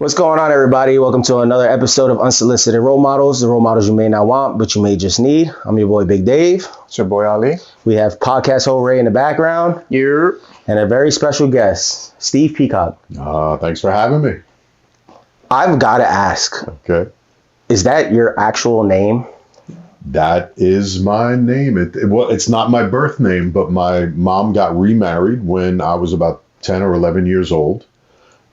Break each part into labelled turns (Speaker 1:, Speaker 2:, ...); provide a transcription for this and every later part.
Speaker 1: What's going on, everybody? Welcome to another episode of Unsolicited Role Models, the role models you may not want, but you may just need. I'm your boy, Big Dave.
Speaker 2: It's your boy, Ali.
Speaker 1: We have podcast host Ray in the background.
Speaker 2: Yeah.
Speaker 1: And a very special guest, Steve Peacock.
Speaker 3: Thanks for having me.
Speaker 1: I've got to ask.
Speaker 3: Okay.
Speaker 1: Is that your actual name?
Speaker 3: That is my name. It's not my birth name, but my mom got remarried when I was about 10 or 11 years old.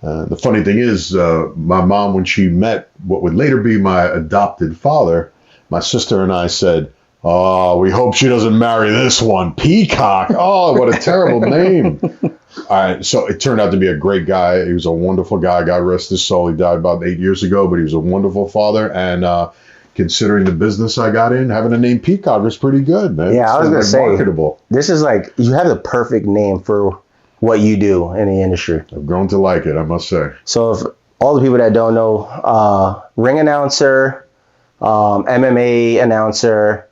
Speaker 3: The funny thing is, my mom, when she met what would later be my adopted father, my sister and I said, "Oh, we hope she doesn't marry this one, Peacock. Oh, what a terrible name." All right, so it turned out to be a great guy. He was a wonderful guy. God rest his soul. He died about 8 years ago, but he was a wonderful father. And considering the business I got in, having a name Peacock was pretty good, man.
Speaker 1: Yeah, I was going to say,
Speaker 3: marketable.
Speaker 1: This is like, you have the perfect name for what you do in the industry.
Speaker 3: I've grown to like it, I must say.
Speaker 1: So if all the people that don't know, ring announcer, MMA announcer,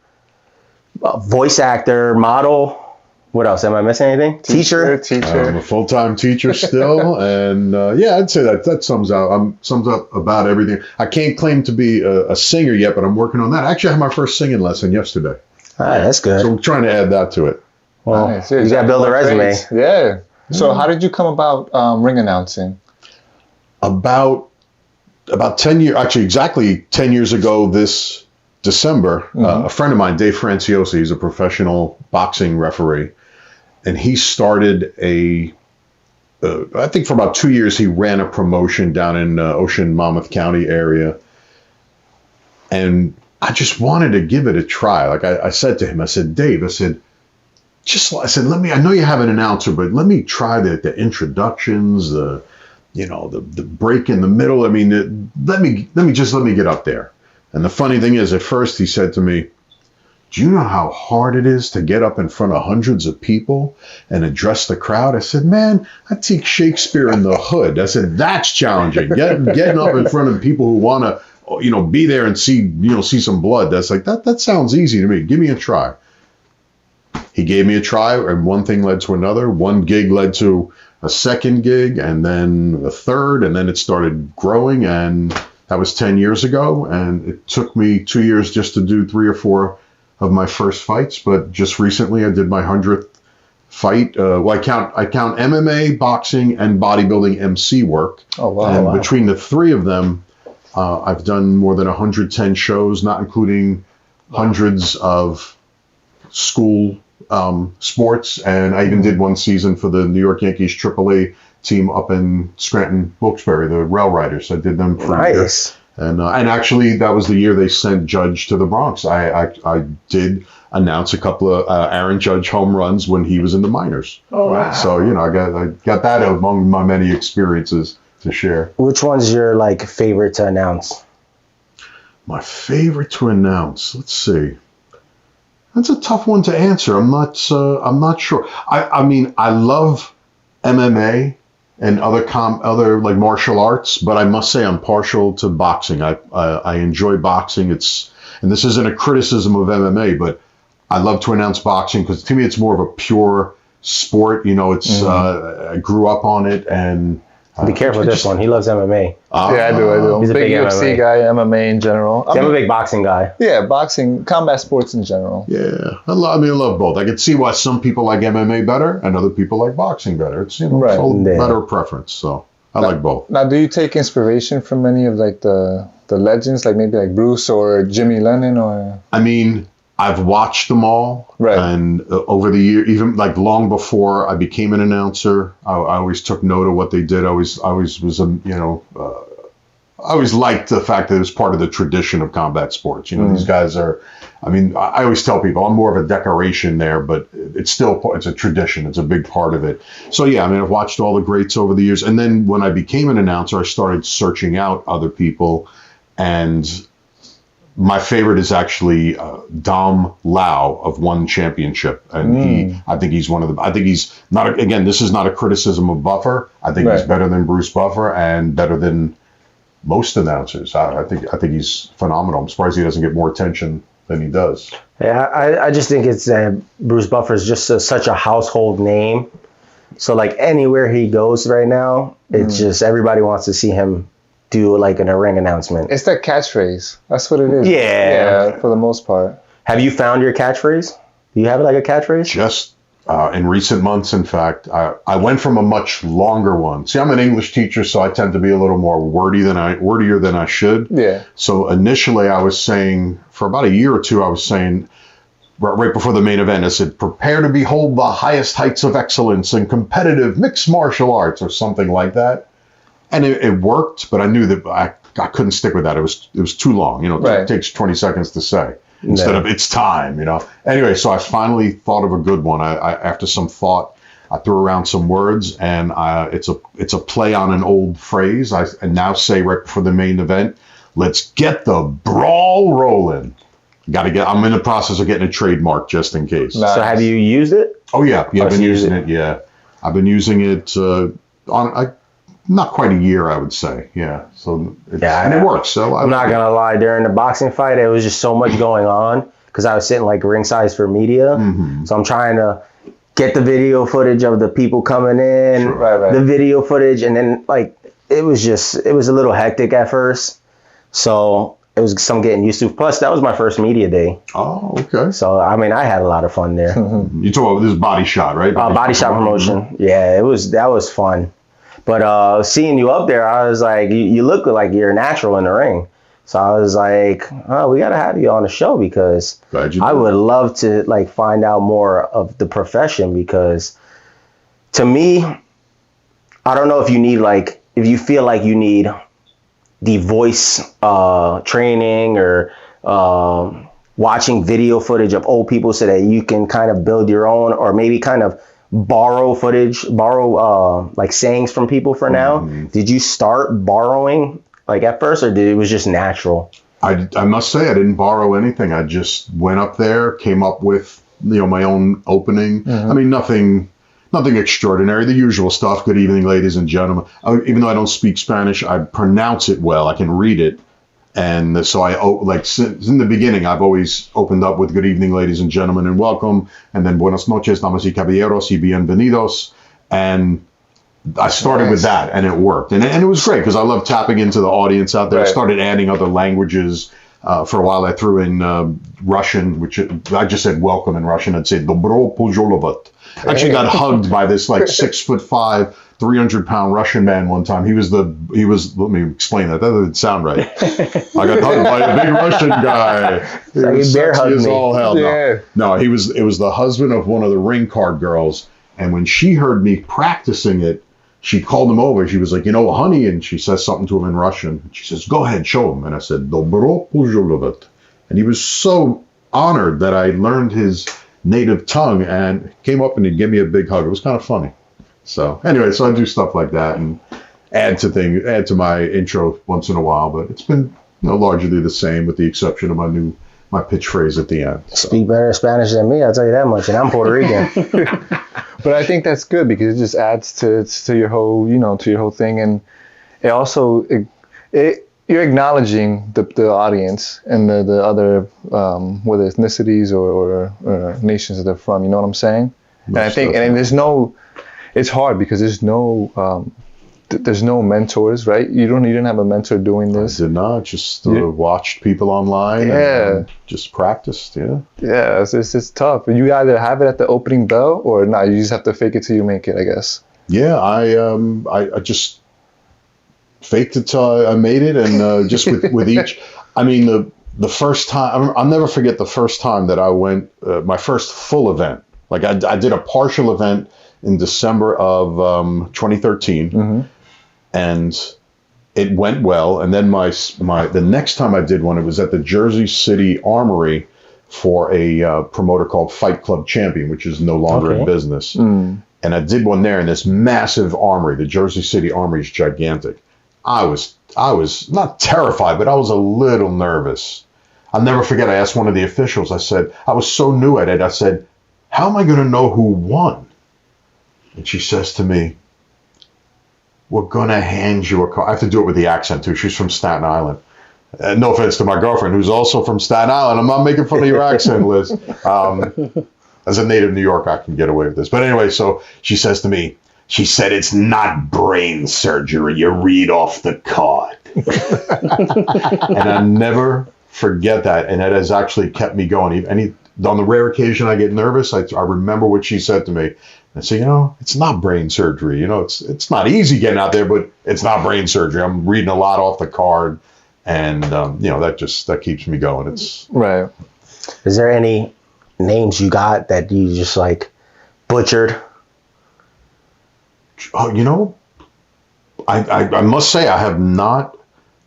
Speaker 1: voice actor, model. What else? Am I missing anything? Teacher.
Speaker 3: I'm a full-time teacher still, and yeah, I'd say that sums up about everything. I can't claim to be a singer yet, but I'm working on that. Actually, I had my first singing lesson yesterday.
Speaker 1: All right, that's good.
Speaker 3: So I'm trying to add that to it.
Speaker 1: Well,
Speaker 2: nice.
Speaker 1: You got to build a resume.
Speaker 2: Yeah. So how did you come about ring announcing?
Speaker 3: About 10 years, actually exactly 10 years ago this December, a friend of mine, Dave Franciosi, he's a professional boxing referee, and he started I think for about 2 years, he ran a promotion down in Ocean Monmouth County area. And I just wanted to give it a try. Like I said to him, I said, "Dave, I said, I know you have an announcer, but let me try the introductions, the break in the middle. I mean, let me get up there." And the funny thing is, at first he said to me, "Do you know how hard it is to get up in front of hundreds of people and address the crowd?" I said, "Man, I teach Shakespeare in the hood." I said, "That's challenging. Getting up in front of people who want to, be there and see some blood. That's like, that sounds easy to me. Give me a try." He gave me a try, and one thing led to another. One gig led to a second gig, and then a third, and then it started growing, and that was 10 years ago, and it took me 2 years just to do 3 or 4 of my first fights, but just recently I did my 100th fight. I count MMA, boxing, and bodybuilding MC work.
Speaker 2: Oh, wow.
Speaker 3: And between the 3 of them, I've done more than 110 shows, not including hundreds of school sports, and I even did one season for the New York Yankees AAA team up in Scranton, Wilkes-Barre, the Rail Riders. I did them for a year. And actually, that was the year they sent Judge to the Bronx. I did announce a couple of Aaron Judge home runs when he was in the minors.
Speaker 2: Oh, wow.
Speaker 3: So I got that among my many experiences to share.
Speaker 1: Which one's your favorite to announce?
Speaker 3: My favorite to announce. Let's see. That's a tough one to answer. I'm not sure. I mean, I love MMA and other like martial arts, but I must say I'm partial to boxing. I enjoy boxing. And this isn't a criticism of MMA, but I love to announce boxing because to me it's more of a pure sport. I grew up on it, and
Speaker 1: be careful with this one. He loves MMA.
Speaker 2: Yeah, I do.
Speaker 1: He's a big
Speaker 2: UFC
Speaker 1: MMA
Speaker 2: guy, MMA in general.
Speaker 1: I'm a big boxing guy.
Speaker 2: Yeah, boxing, combat sports in general.
Speaker 3: Yeah, I love both. I can see why some people like MMA better and other people like boxing better. It's it's all a matter of preference. So I like both.
Speaker 2: Now, do you take inspiration from any of the legends, like maybe like Bruce or Jimmy Lennon, or? I
Speaker 3: mean, I've watched them all, right? And over the year, even long before I became an announcer, I always took note of what they did. I always liked the fact that it was part of the tradition of combat sports. These guys are. I mean, I always tell people I'm more of a decoration there, but it's a tradition. It's a big part of it. So yeah, I mean, I've watched all the greats over the years, and then when I became an announcer, I started searching out other people, and my favorite is actually Dom Lau of One Championship, and I think he's not. Again, this is not a criticism of Buffer. I think he's better than Bruce Buffer and better than most announcers. I think he's phenomenal. I'm surprised he doesn't get more attention than he does.
Speaker 1: Yeah, I just think it's Bruce Buffer is just such a household name. So anywhere he goes right now, it's just everybody wants to see him do like a ring announcement?
Speaker 2: It's that catchphrase. That's what it is.
Speaker 1: Yeah.
Speaker 2: For the most part.
Speaker 1: Have you found your catchphrase? Do you have like a catchphrase?
Speaker 3: Just in recent months, in fact, I went from a much longer one. See, I'm an English teacher, so I tend to be a little more wordier than I should.
Speaker 2: Yeah.
Speaker 3: So initially, I was saying, for about a year or two, I was saying, right before the main event, I said, prepare to behold the highest heights of excellence in competitive mixed martial arts, or something like that. And it worked, but I knew that I couldn't stick with that. It was too long. You know, it takes 20 seconds to say instead of it's time, you know. Anyway, so I finally thought of a good one. I after some thought, I threw around some words, and it's a play on an old phrase. I now say right before the main event, let's get the brawl rolling. I'm in the process of getting a trademark just in case.
Speaker 1: Nice. So have you used it?
Speaker 3: Oh yeah, I've been using it. Yeah, I've been using it not quite a year, I would say. Yeah, so and it works. So
Speaker 1: I'm not gonna lie. During the boxing fight, it was just so much going on because I was sitting like ringside for media. Mm-hmm. So I'm trying to get the video footage of the people coming in, the video footage, and then like it was a little hectic at first. So it was some getting used to. Plus, that was my first media day.
Speaker 3: Oh, okay.
Speaker 1: So I mean, I had a lot of fun there.
Speaker 3: You talk about this Body Shot, right?
Speaker 1: Body Shot promotion. Yeah, that was fun. But seeing you up there, I was like, you look like you're natural in the ring. So I was like, oh, we got to have you on the show because I would love to like find out more of the profession because to me, I don't know if you need if you feel like you need the voice training or watching video footage of old people so that you can kind of build your own or maybe kind of borrow like sayings from people for now. Mm-hmm. Did you start borrowing like at first or it was just natural?
Speaker 3: I must say I didn't borrow anything. I just went up there, came up with my own opening. Mm-hmm. I mean nothing extraordinary, the usual stuff. Good evening, ladies and gentlemen. Even though I don't speak Spanish, I pronounce it well. I can read it. And so since in the beginning, I've always opened up with good evening, ladies and gentlemen, and welcome. And then buenas noches, damas y caballeros, y bienvenidos. And I started with that, and it worked. And it was great because I love tapping into the audience out there. Right. I started adding other languages. For a while, I threw in Russian, which I just said welcome in Russian. I'd say Dobro Pujolovat. I actually got hugged by this 6'5", 300-pound Russian man one time. He was let me explain that. That doesn't sound right. I got hugged by a big Russian guy. He was sexy as all hell. Yeah. No, it was the husband of one of the ring card girls. And when she heard me practicing it, she called him over. She was like, honey, and she says something to him in Russian. She says, go ahead, show him. And I said, Dobro Pujolovat. And he was so honored that I learned his native tongue and came up and he gave me a big hug. It was kind of funny. So anyway, so I do stuff like that and add to my intro once in a while, but it's been largely the same with the exception of my pitch phrase at the end. So.
Speaker 1: Speak better Spanish than me, I'll tell you that much, and I'm Puerto Rican.
Speaker 2: But I think that's good because it just adds to your whole, to your whole thing, and it also you're acknowledging the audience and the other whether ethnicities or nations that they're from. You know what I'm saying? And I think and there's no. It's hard because there's no mentors, right? You didn't have a mentor doing this.
Speaker 3: I did not. Just watched people online.
Speaker 2: Yeah.
Speaker 3: And just practiced. Yeah.
Speaker 2: Yeah. It's tough. You either have it at the opening bell or not. You just have to fake it till you make it, I guess.
Speaker 3: Yeah. I just faked it till I made it, and just with each. I mean the first time I'll never forget the first time that I went my first full event. Like I did a partial event in December of 2013, mm-hmm. and it went well. And then the next time I did one, it was at the Jersey City Armory for a promoter called Fight Club Champion, which is no longer in business. Mm. And I did one there in this massive armory. The Jersey City Armory is gigantic. I was not terrified, but I was a little nervous. I'll never forget. I asked one of the officials. I said, I was so new at it. I said, how am I going to know who won? And she says to me, we're going to hand you a card. I have to do it with the accent, too. She's from Staten Island. No offense to my girlfriend, who's also from Staten Island. I'm not making fun of your accent, Liz. As a native New Yorker, I can get away with this. But anyway, so she says to me, She said, "It's not brain surgery. You read off the card." And I never forget that. And that has actually kept me going. On the rare occasion I get nervous, I remember what she said to me. I say, it's not brain surgery. It's not easy getting out there, but it's not brain surgery. I'm reading a lot off the card. And, that keeps me going. It's
Speaker 2: Right.
Speaker 1: Is there any names you got that you just like butchered?
Speaker 3: Oh, I must say I have not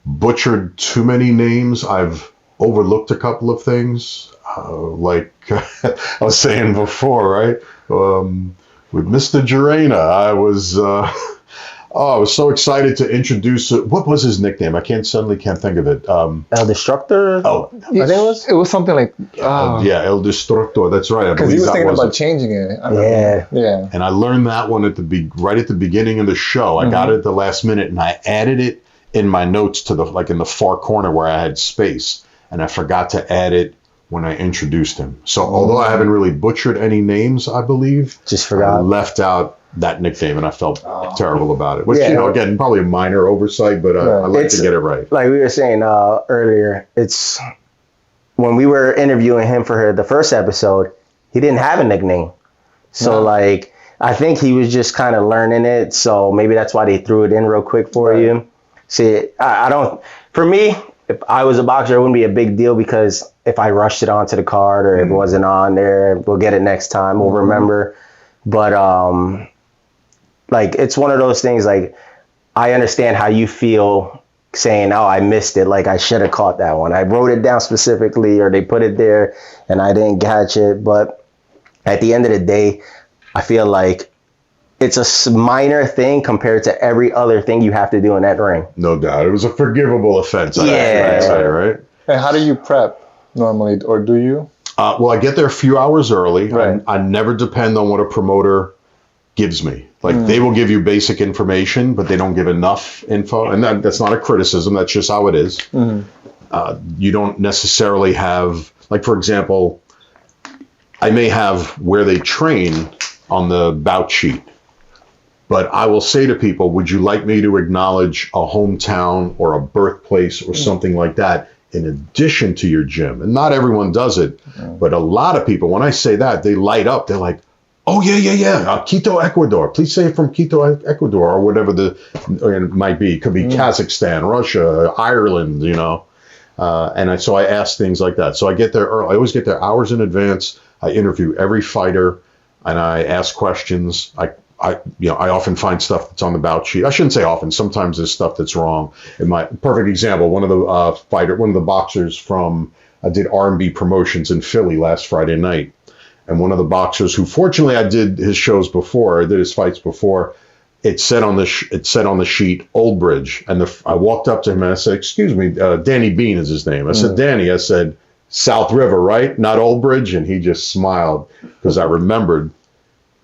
Speaker 3: butchered too many names. I've overlooked a couple of things, like I was saying before, right? With Mr. Gerena, I was so excited to introduce. What was his nickname? I suddenly can't think of it.
Speaker 1: El Destructor?
Speaker 3: Oh,
Speaker 1: I think it was.
Speaker 2: It was something like,
Speaker 3: yeah, El Destructor. That's right. I
Speaker 2: because he
Speaker 3: believe
Speaker 2: was
Speaker 3: that
Speaker 2: thinking
Speaker 3: was
Speaker 2: about
Speaker 3: it.
Speaker 2: changing it.
Speaker 1: Yeah.
Speaker 2: Yeah.
Speaker 3: And I learned that one right at the beginning of the show. I got it at the last minute, and I added it in my notes to in the far corner where I had space, and I forgot to add it when I introduced him. So although I haven't really butchered any names, I believe,
Speaker 1: Just forgot.
Speaker 3: I left out that nickname, and I felt terrible about it. Which,
Speaker 1: Yeah.
Speaker 3: again, probably a minor oversight, but I like to get it right.
Speaker 1: Like we were saying earlier, it's when we were interviewing him for the first episode, he didn't have a nickname. So like, I think he was just kind of learning it. So maybe that's why they threw it in real quick for you. See, I don't, for me, if I was a boxer, it wouldn't be a big deal because if I rushed it onto the card or if it wasn't on there, we'll get it next time. We'll remember. But like, it's one of those things, like, I understand how you feel saying, "Oh, I missed it. Like, I should have caught that one. I wrote it down specifically, or they put it there and I didn't catch it." But at the end of the day, I feel like it's a minor thing compared to every other thing you have to do in that ring.
Speaker 3: No doubt. It was a forgivable offense, I'd
Speaker 1: Yeah.
Speaker 3: say, right?
Speaker 2: And how do you prep normally, or do you?
Speaker 3: Well, I get there a few hours early.
Speaker 2: Right.
Speaker 3: I never depend on what a promoter gives me. Like, they will give you basic information, but they don't give enough info. And that's not a criticism. That's just how it is. You don't necessarily have, like, for example, I may have where they train on the bout sheet. But I will say to people, would you like me to acknowledge a hometown or a birthplace or something like that in addition to your gym? And not everyone does it, but a lot of people, when I say that, they light up. They're like, "Oh, yeah. Quito, Ecuador. Please say from Quito, Ecuador," or whatever it might be. It could be Kazakhstan, Russia, Ireland, so I ask things like that. So I get there early. I always get there hours in advance. I interview every fighter, and I ask questions. I often find stuff that's on the bout sheet. I shouldn't say often. Sometimes there's stuff that's wrong. In my perfect example, one of the boxers from, I did R&B promotions in Philly last Friday night. And one of the boxers who, fortunately, I did his shows before, I did his fights before, it said on the sheet, Old Bridge. And I walked up to him and I said, "Excuse me, Danny Bean is his name." I said, "Danny," I said, "South River, right? Not Old Bridge?" And he just smiled because I remembered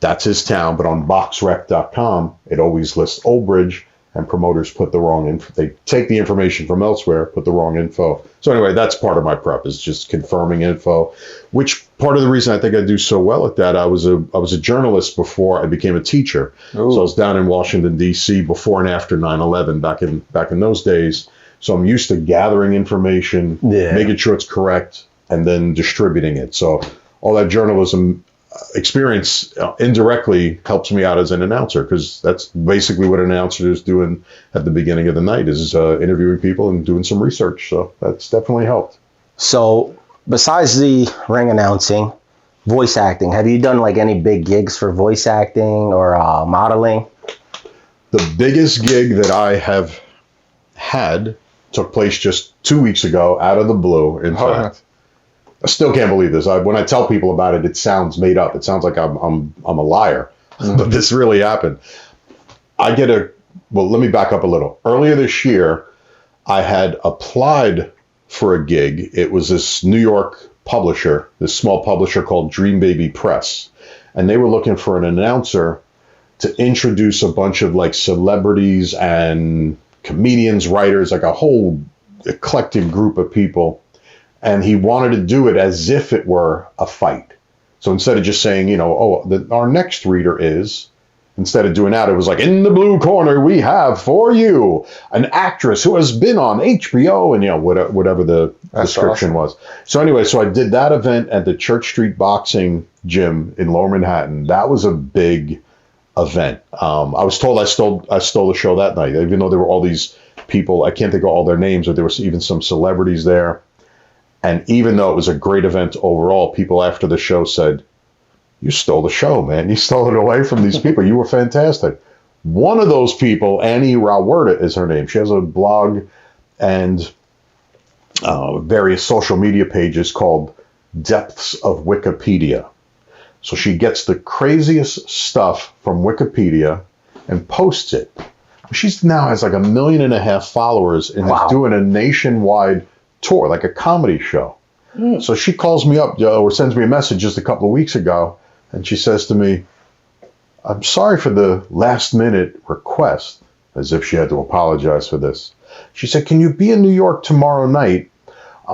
Speaker 3: that's his town. But on boxrec.com, it always lists Old Bridge, and promoters put the wrong info. They take the information from elsewhere, put the wrong info. So anyway, that's part of my prep, is just confirming info, which part of the reason I think I do so well at that, I was a journalist before I became a teacher.
Speaker 2: Ooh.
Speaker 3: So I was down in Washington, D.C. before and after 9/11, back in those days. So I'm used to gathering information, making sure it's correct, and then distributing it. So all that journalism experience indirectly helps me out as an announcer, because that's basically what an announcer is doing at the beginning of the night, is interviewing people and doing some research. So that's definitely helped.
Speaker 1: So besides the ring announcing, voice acting, have you done like any big gigs for voice acting or modeling?
Speaker 3: The biggest gig that I have had took place just 2 weeks ago, out of the blue. In fact, I still can't believe this. When I tell people about it, it sounds made up. It sounds like I'm a liar, but this really happened. Well, let me back up a little. Earlier this year, I had applied for a gig. It was this New York publisher, this small publisher called Dream Baby Press, and they were looking for an announcer to introduce a bunch of like celebrities and comedians, writers, like a whole eclectic group of people. And he wanted to do it as if it were a fight. So instead of just saying, our next reader is, instead of doing that, it was like, in the blue corner, we have for you an actress who has been on HBO, and whatever the description was. So anyway, so I did that event at the Church Street Boxing Gym in Lower Manhattan. That was a big event. I was told I stole the show that night, even though there were all these people. I can't think of all their names, but there was even some celebrities there. And even though it was a great event overall, people after the show said, "You stole the show, man. You stole it away from these people. You were fantastic." One of those people, Annie Rawerta is her name. She has a blog and various social media pages called Depths of Wikipedia. So she gets the craziest stuff from Wikipedia and posts it. She now has like 1.5 million followers and is doing a nationwide tour, like a comedy show. So she calls me up or sends me a message just a couple of weeks ago, and she says to me, "I'm sorry for the last minute request," as if she had to apologize for this. She said, "Can you be in New York tomorrow night?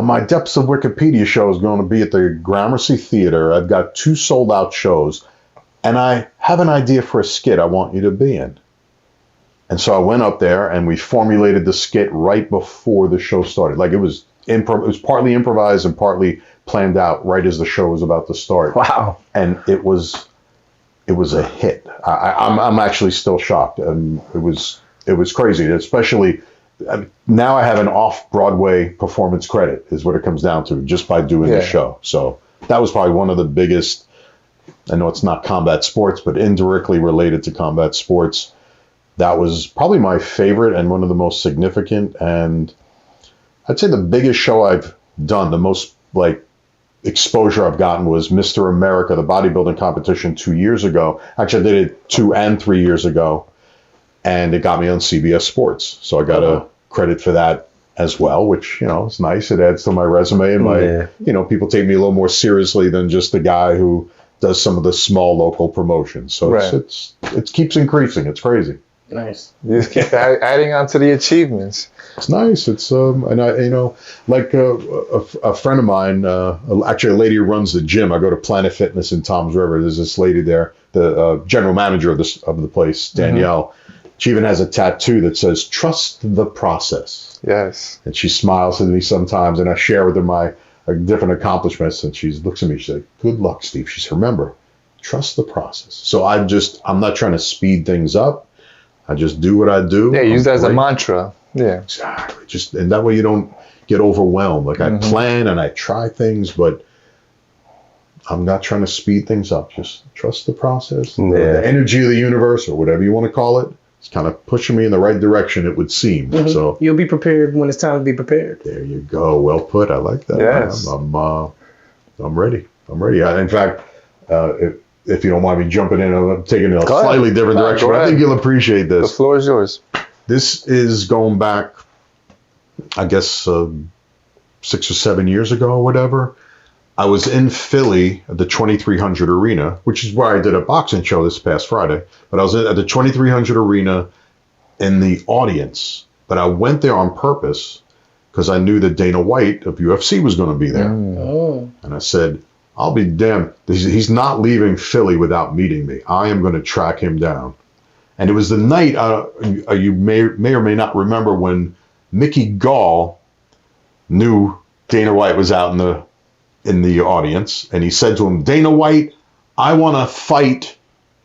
Speaker 3: My Depths of Wikipedia show is going to be at the Gramercy Theater. I've got 2 sold out shows, and I have an idea for a skit I want you to be in." And so I went up there and we formulated the skit right before the show started. Like it was partly improvised and partly planned out right as the show was about to start.
Speaker 1: Wow.
Speaker 3: And it was a hit. I'm actually still shocked. It was crazy, especially now I have an off-Broadway performance credit is what it comes down to just by doing the show. So that was probably one of the biggest, I know it's not combat sports, but indirectly related to combat sports. That was probably my favorite and one of the most significant. And I'd say the biggest show I've done, the most like exposure I've gotten was Mr. America, the bodybuilding competition 2 years ago. Actually, I did it 2 and 3 years ago. And it got me on CBS Sports. So I got a credit for that as well, which, it's nice. It adds to my resume and people take me a little more seriously than just the guy who does some of the small local promotions. So it keeps increasing. It's crazy.
Speaker 4: Nice.
Speaker 2: You just keep adding on to the achievements.
Speaker 3: It's nice. It's and I like a friend of mine, actually a lady who runs the gym. I go to Planet Fitness in Toms River. There's this lady there, the general manager of the place, Danielle. Mm-hmm. She even has a tattoo that says "Trust the process."
Speaker 2: Yes. And
Speaker 3: she smiles at me sometimes, and I share with her my different accomplishments. And she looks at me. She's like, "Good luck, Steve." She says, "Remember, trust the process." So I'm not trying to speed things up. I just do what I do.
Speaker 2: Yeah, use that as a mantra. Yeah.
Speaker 3: Exactly. And that way you don't get overwhelmed. Like I plan and I try things, but I'm not trying to speed things up. Just trust the process. Yeah. The energy of the universe, or whatever you want to call it, it's kind of pushing me in the right direction, it would seem. Mm-hmm. So
Speaker 4: you'll be prepared when it's time to be prepared.
Speaker 3: There you go. Well put. I like that.
Speaker 2: Yes.
Speaker 3: I'm ready. In fact, if you don't mind me jumping in, I'm taking a slightly different direction, but I think you'll appreciate this.
Speaker 2: The floor is yours.
Speaker 3: This is going back, I guess, 6 or 7 years ago or whatever. I was in Philly at the 2300 Arena, which is where I did a boxing show this past Friday. But I was at the 2300 Arena in the audience. But I went there on purpose because I knew that Dana White of UFC was going to be there. Oh. And I said, I'll be damned. He's not leaving Philly without meeting me. I am going to track him down. And it was the night, you may or may not remember, when Mickey Gall knew Dana White was out in the audience. And he said to him, "Dana White, I want to fight."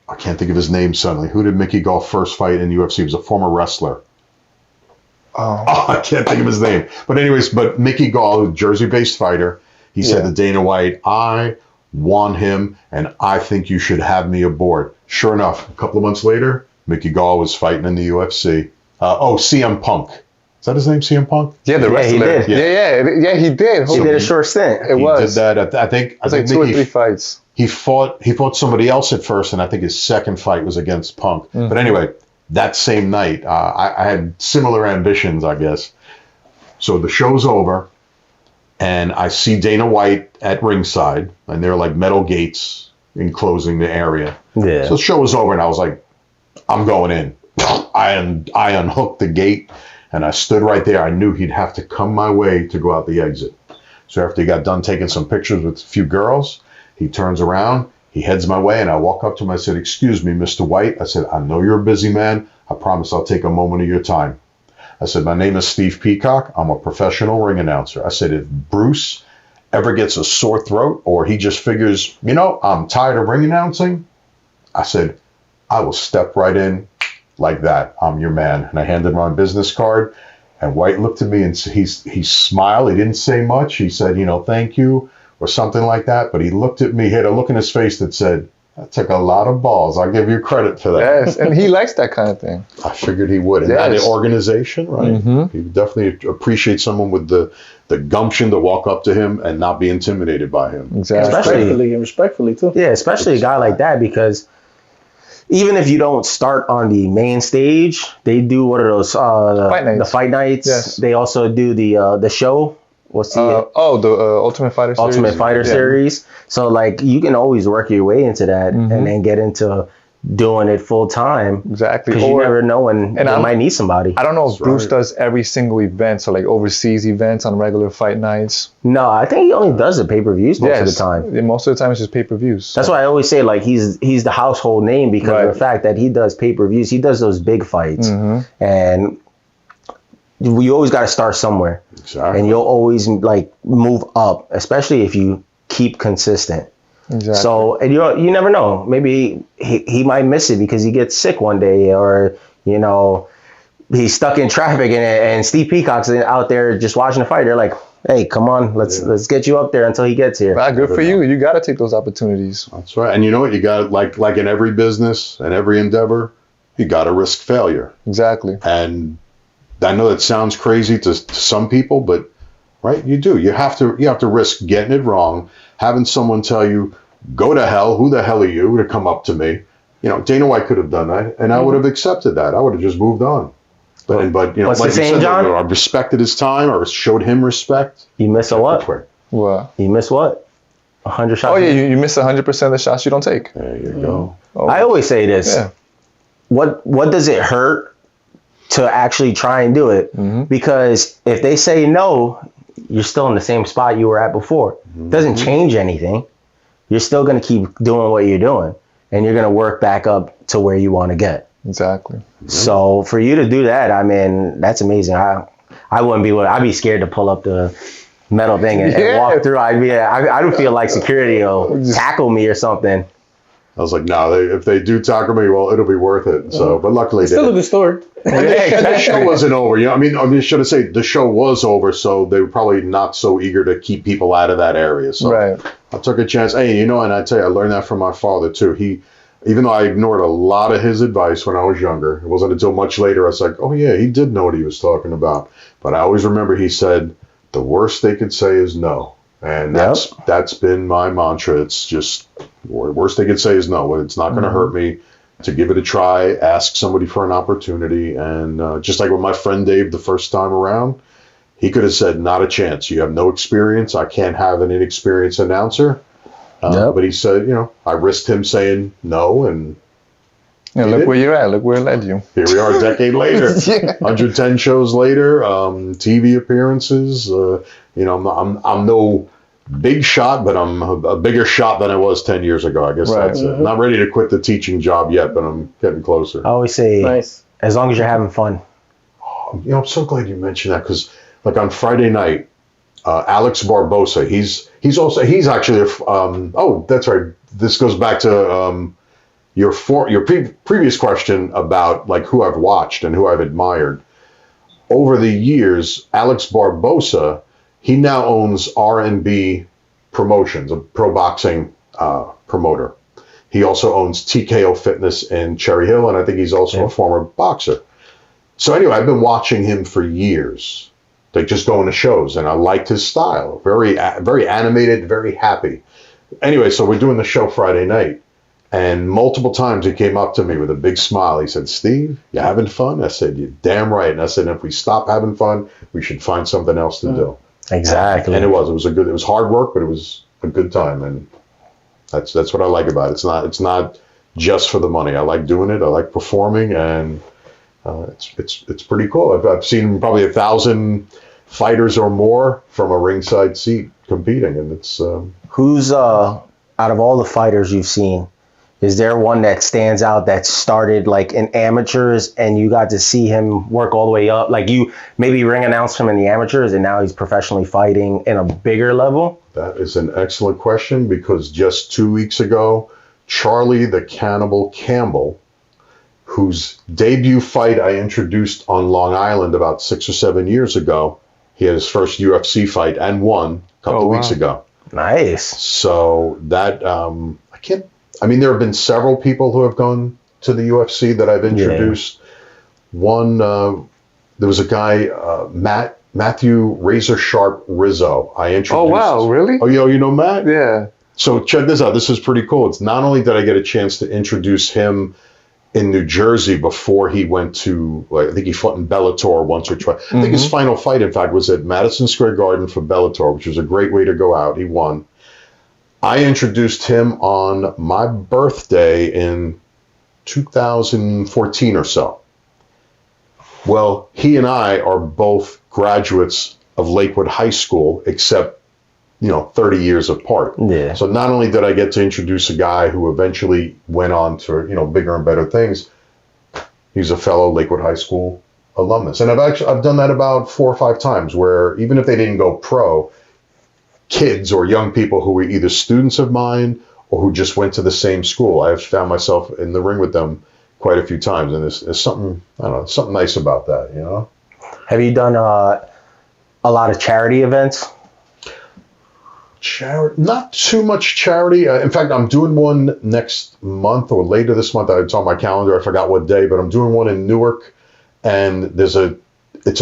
Speaker 3: I can't think of his name suddenly. Who did Mickey Gall first fight in the UFC? He was a former wrestler. Oh, I can't think of his name. But anyways, Mickey Gall, a Jersey-based fighter, he said to Dana White, "I want him, and I think you should have me aboard." Sure enough, a couple of months later, MickeyAll was fighting in the UFC. CM Punk. Is that his name, CM Punk?
Speaker 2: Yeah, the wrestler.
Speaker 1: He did.
Speaker 2: Yeah, he did.
Speaker 1: He did a short stint.
Speaker 3: He did that. I think
Speaker 2: like 2 or 3 fights.
Speaker 3: He fought somebody else at first, and I think his second fight was against Punk. Mm-hmm. But anyway, that same night, I had similar ambitions, I guess. So the show's over, and I see Dana White at ringside, and there are like metal gates enclosing the area. Yeah. So the show was over, and I was like, I'm going in. I unhooked the gate, and I stood right there. I knew he'd have to come my way to go out the exit. So after he got done taking some pictures with a few girls, he turns around, He heads my way, and I walk up to him. I said, "Excuse me, Mr. White." I said, "I know you're a busy man. I promise I'll take a moment of your time." I said, "My name is Steve Peacock. I'm a professional ring announcer." I said, "If Bruce ever gets a sore throat or he just figures, I'm tired of ring announcing," I said, "I will step right in like that. I'm your man." And I handed him my business card. And White looked at me and he smiled. He didn't say much. He said, "Thank you," or something like that. But he looked at me, he had a look in his face that said, "That took a lot of balls. I'll give you credit for that."
Speaker 2: Yes, and he likes that kind of thing.
Speaker 3: I figured he would. And
Speaker 2: Yes.
Speaker 3: that organization, right?
Speaker 2: Mm-hmm.
Speaker 3: He would definitely appreciate someone with the gumption to walk up to him and not be intimidated by him.
Speaker 2: Exactly.
Speaker 4: Respectfully and respectfully too.
Speaker 1: Yeah, especially a guy like that, because even if you don't start on the main stage, they do what are those
Speaker 2: Fight nights.
Speaker 1: the fight nights.
Speaker 2: Yes.
Speaker 1: They also do the show. What's the
Speaker 2: The Ultimate Fighter series.
Speaker 1: Ultimate Fighter
Speaker 2: Yeah.
Speaker 1: series? So like you can always work your way into that and then get into doing it full time.
Speaker 2: Exactly.
Speaker 1: Because you never know when they
Speaker 2: I'm-
Speaker 1: might need somebody.
Speaker 2: I don't know if
Speaker 3: That's
Speaker 2: Bruce
Speaker 3: right.
Speaker 2: does every single event, so like overseas events on regular fight nights.
Speaker 1: No, I think he only does the pay-per-views most of the time.
Speaker 2: Yeah, most of the time it's just pay-per-views.
Speaker 1: That's why I always say like he's the household name because
Speaker 2: Right.
Speaker 1: of the fact that he does pay-per-views. He does those big fights,
Speaker 2: Mm-hmm.
Speaker 1: and you always got to start somewhere,
Speaker 3: Exactly.
Speaker 1: and you'll always like move up, especially if you keep consistent.
Speaker 2: Exactly.
Speaker 1: So and you never know. Maybe he might miss it because he gets sick one day, or he's stuck in traffic, and Steve Peacock's out there just watching the fight. They're like, "Hey, come on, let's get you up there until he gets here."
Speaker 2: Well, good for you. You got to take those opportunities.
Speaker 3: That's right. And you know what? You got like in every business and every endeavor, you got to risk failure.
Speaker 2: Exactly.
Speaker 3: And I know that sounds crazy to some people, but right, you do. You have to risk getting it wrong, having someone tell you, "Go to hell. Who the hell are you to come up to me?" Dana White could have done that, and I would have accepted that. I would have just moved on. But
Speaker 1: What's
Speaker 3: like
Speaker 1: the
Speaker 3: you
Speaker 1: saying,
Speaker 3: said,
Speaker 1: John?
Speaker 3: I respected his time, or showed him respect.
Speaker 1: You miss a what?
Speaker 2: What?
Speaker 1: You miss what? 100 shots.
Speaker 2: Oh yeah, you miss 100% of the shots you don't take.
Speaker 3: There you go.
Speaker 2: Oh.
Speaker 1: I always say this.
Speaker 2: Yeah.
Speaker 1: What does it hurt to actually try and do it? Because if they say no, you're still in the same spot you were at before. It doesn't change anything. You're still going to keep doing what you're doing, and you're going to work back up to where you want to get.
Speaker 2: Exactly.
Speaker 1: So for you to do that, I mean, that's amazing. I wouldn't be. I'd be scared to pull up the metal thing and walk through. I would feel like security will tackle me or something.
Speaker 3: I was like, no, if they do tackle me, well, it'll be worth it. So, but luckily,
Speaker 4: It's still a good story.
Speaker 3: And the show wasn't over. I should have said the show was over, so they were probably not so eager to keep people out of that area. So
Speaker 2: Right.
Speaker 3: I took a chance. Hey, and I tell you, I learned that from my father too. Even though I ignored a lot of his advice when I was younger, it wasn't until much later I was like, oh yeah, he did know what he was talking about. But I always remember he said, the worst they could say is no. And that's been my mantra. It's just, worst they could say is no. It's not going to hurt me to give it a try, ask somebody for an opportunity. And just like with my friend Dave the first time around, he could have said, not a chance. You have no experience. I can't have an inexperienced announcer. But he said, I risked him saying no, and
Speaker 2: Look where you're at. Look where it led you.
Speaker 3: here we are a decade later. 110 shows later, TV appearances. I'm no big shot, but I'm a bigger shot than I was 10 years ago. I guess
Speaker 2: Right.
Speaker 3: that's it. Not ready to quit the teaching job yet, but I'm getting closer.
Speaker 1: I always say,
Speaker 4: Nice.
Speaker 1: as long as you're having fun.
Speaker 3: I'm so glad you mentioned that because, like on Friday night, Alex Barbosa, he's actually that's right. This goes back to your previous question about like who I've watched and who I've admired over the years. Alex Barbosa, he now owns R&B Promotions, a pro boxing promoter. He also owns TKO Fitness in Cherry Hill, and I think he's also a former boxer. So anyway, I've been watching him for years. Like just going to shows, and I liked his style. Very, very animated, very happy. Anyway, so we're doing the show Friday night, and multiple times he came up to me with a big smile. He said, "Steve, you having fun?" I said, "You're damn right." And I said, "If we stop having fun, we should find something else to do."
Speaker 1: Exactly.
Speaker 3: And it was hard work, but it was a good time, and that's what I like about it. It's not just for the money. I like doing it. I like performing, and it's pretty cool. I've seen probably 1,000 fighters or more from a ringside seat competing, and it's
Speaker 1: Who's out of all the fighters you've seen, is there one that stands out that started like in amateurs and you got to see him work all the way up? Like you maybe ring announced him in the amateurs and now he's professionally fighting in a bigger level?
Speaker 3: That is an excellent question because just 2 weeks ago, Charlie the Cannibal Campbell, whose debut fight I introduced on Long Island about 6 or 7 years ago, he had his first UFC fight and won a couple of weeks ago.
Speaker 1: Nice.
Speaker 3: So that, there have been several people who have gone to the UFC that I've introduced. One, there was a guy, Matthew Razor Sharp Rizzo. I introduced.
Speaker 2: Oh, wow, really?
Speaker 3: Oh, you know Matt?
Speaker 2: Yeah.
Speaker 3: So check this out. This is pretty cool. It's not only did I get a chance to introduce him in New Jersey before he went to, I think he fought in Bellator once or twice. I think his final fight, in fact, was at Madison Square Garden for Bellator, which was a great way to go out. He won. I introduced him on my birthday in 2014 or so. Well, he and I are both graduates of Lakewood High School, except, 30 years apart.
Speaker 1: Yeah.
Speaker 3: So not only did I get to introduce a guy who eventually went on to, bigger and better things, he's a fellow Lakewood High School alumnus. And I've done that about 4 or 5 times where even if they didn't go pro, kids or young people who were either students of mine or who just went to the same school, I've found myself in the ring with them quite a few times. And there's something, something nice about that,
Speaker 1: Have you done a lot of charity events?
Speaker 3: Charity, not too much charity. In fact, I'm doing one next month or later this month. It's on my calendar. I forgot what day, but I'm doing one in Newark. And it's a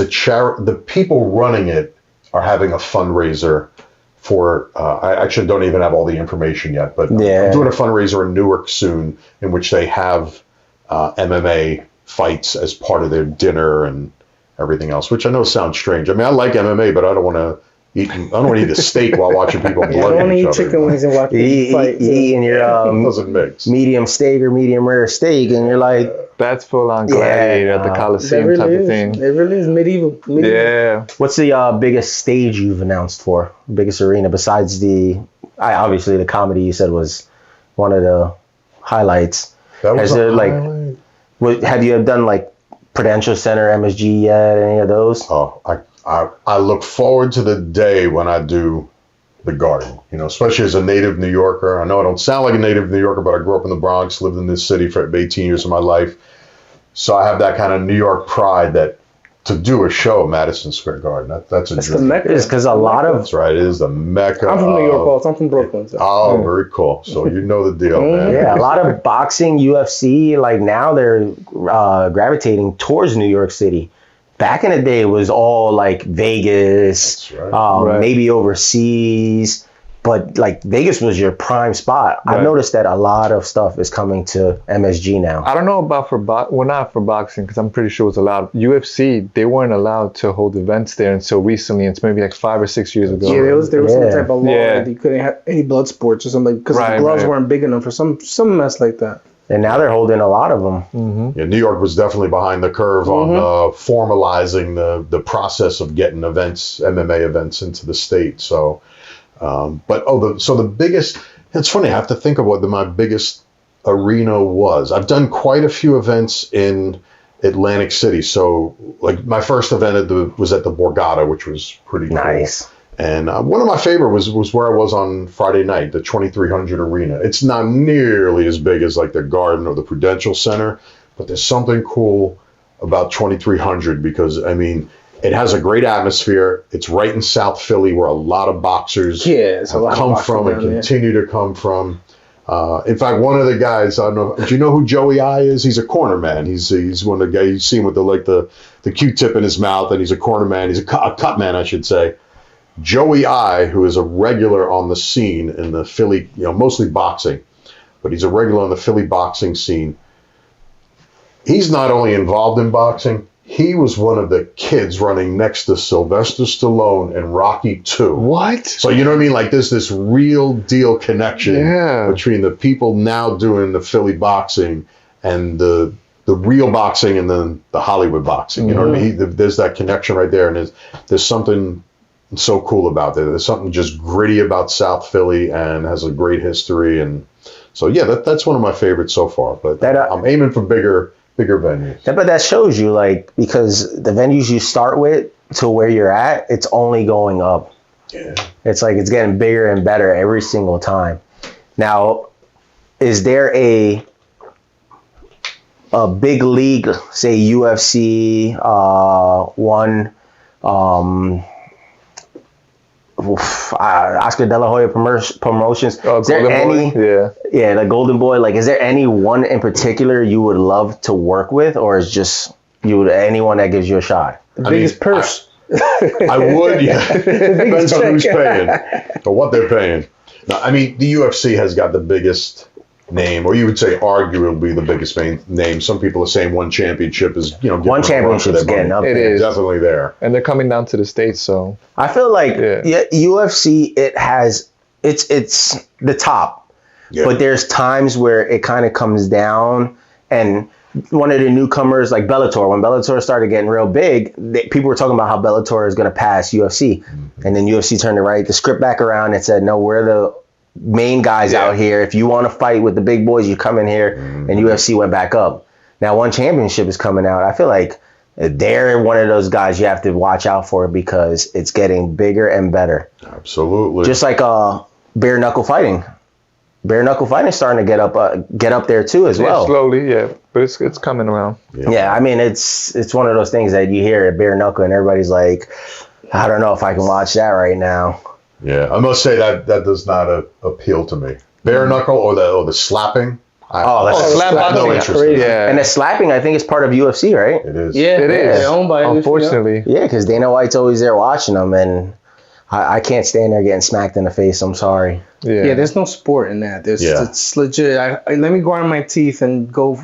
Speaker 3: charity. The people running it are having a fundraiser for, I actually don't even have all the information yet, but I'm doing a fundraiser in Newark soon in which they have MMA fights as part of their dinner and everything else, which I know sounds strange. I mean, I like MMA, but I don't want to eat a steak while watching people blood each other.
Speaker 4: I don't eat chicken wings and watch people fight.
Speaker 1: Eating your
Speaker 3: doesn't mix.
Speaker 1: medium steak or medium rare steak, and you're like,
Speaker 2: that's full on gladiator at the Coliseum
Speaker 4: really
Speaker 2: type
Speaker 4: is.
Speaker 2: of thing.
Speaker 4: It really is medieval.
Speaker 2: Yeah.
Speaker 1: what's the biggest stage you've announced for? Biggest arena besides obviously the comedy you said was one of the highlights.
Speaker 3: That was
Speaker 1: Have you done like Prudential Center, MSG yet? Any of those?
Speaker 3: Oh, I look forward to the day when I do the Garden, especially as a native New Yorker. I know I don't sound like a native New Yorker, but I grew up in the Bronx, lived in this city for 18 years of my life. So I have that kind of New York pride that to do a show at Madison Square Garden, that's a dream.
Speaker 4: The Mecca.
Speaker 1: It's because a lot of...
Speaker 3: That's right. It is the Mecca.
Speaker 4: I'm from New York, also. I'm from Brooklyn. So.
Speaker 3: Oh, very cool. So you know the deal, man.
Speaker 1: Yeah, a lot of boxing, UFC, like now they're gravitating towards New York City. Back in the day, it was all like Vegas,
Speaker 3: That's right.
Speaker 1: maybe overseas, but like Vegas was your prime spot. I've noticed that a lot of stuff is coming to MSG now.
Speaker 2: I don't know about not for boxing, because I'm pretty sure it was allowed. UFC, they weren't allowed to hold events there until recently. It's maybe like 5 or 6 years ago.
Speaker 4: Yeah, there was some type of law
Speaker 2: Yeah.
Speaker 4: that you couldn't have any blood sports or something because the gloves weren't big enough or some mess like that.
Speaker 1: And now they're holding a lot of them.
Speaker 3: Yeah, New York was definitely behind the curve on formalizing the process of getting MMA events into the state. So, the biggest, it's funny, I have to think of what my biggest arena was. I've done quite a few events in Atlantic City. So like my first event was at the Borgata, which was pretty cool.
Speaker 1: Nice.
Speaker 3: And one of my favorite was where I was on Friday night, the 2300 Arena. It's not nearly as big as like the Garden or the Prudential Center, but there's something cool about 2300 because, I mean, it has a great atmosphere. It's right in South Philly where a lot of boxers have come from and continue to come from. In fact, one of the guys, I don't know, do you know who Joey I is? He's a corner man. He's one of the guys you see him with the Q-tip in his mouth, and he's a corner man. He's a cut man, I should say. Joey I, who is a regular on the scene in the Philly, mostly boxing, but he's a regular on the Philly boxing scene. He's not only involved in boxing, he was one of the kids running next to Sylvester Stallone in Rocky II.
Speaker 2: What?
Speaker 3: So you know what I mean? Like there's this real deal connection between the people now doing the Philly boxing and the real boxing and then the Hollywood boxing. You know what I mean? There's that connection right there, and there's something so cool about it. There's something just gritty about South Philly and has a great history. And so, yeah, that's one of my favorites so far. But I'm aiming for bigger venues.
Speaker 1: But that shows you, like, because the venues you start with to where you're at, it's only going up.
Speaker 3: Yeah.
Speaker 1: It's like it's getting bigger and better every single time. Now, is there a big league, say UFC, one, Oscar De La Hoya Promotions? Is there any? Yeah, the Golden Boy. Like, is there any one in particular you would love to work with, or is just anyone that gives you a shot?
Speaker 4: The biggest purse.
Speaker 3: I would, yeah. Depends on who's paying or what they're paying. Now, I mean, the UFC has got the biggest name, or you would say arguably the biggest name. Some people are saying one championship is,
Speaker 1: one championship is getting up there.
Speaker 2: It is
Speaker 3: definitely there,
Speaker 2: and they're coming down to the States. So
Speaker 1: I feel like UFC, it's the top, but there's times where it kind of comes down. And one of the newcomers, like Bellator, when Bellator started getting real big, people were talking about how Bellator is going to pass UFC. And then UFC turned the script back around and said, no, we're the main guys out here. If you want to fight with the big boys, you come in here. And UFC went back up. Now, one championship is coming out. I feel like they're one of those guys you have to watch out for because it's getting bigger and better.
Speaker 3: Absolutely.
Speaker 1: Just like bare knuckle fighting. Bare knuckle fighting is starting to get up there too as well.
Speaker 2: Slowly, but it's coming around.
Speaker 1: Yeah, I mean it's one of those things that you hear at bare knuckle and everybody's like, I don't know if I can watch that right now.
Speaker 3: Yeah, I must say that does not appeal to me. Bare knuckle or the slapping.
Speaker 2: No
Speaker 3: interest in that.
Speaker 1: And the slapping, I think, is part of UFC, right?
Speaker 3: It is.
Speaker 4: Yeah,
Speaker 2: it is.
Speaker 4: They're owned by
Speaker 2: unfortunately.
Speaker 1: Yeah, because Dana White's always there watching them, and I can't stand there getting smacked in the face. I'm sorry.
Speaker 4: Yeah, there's no sport in that. It's legit. Let me grind my teeth and go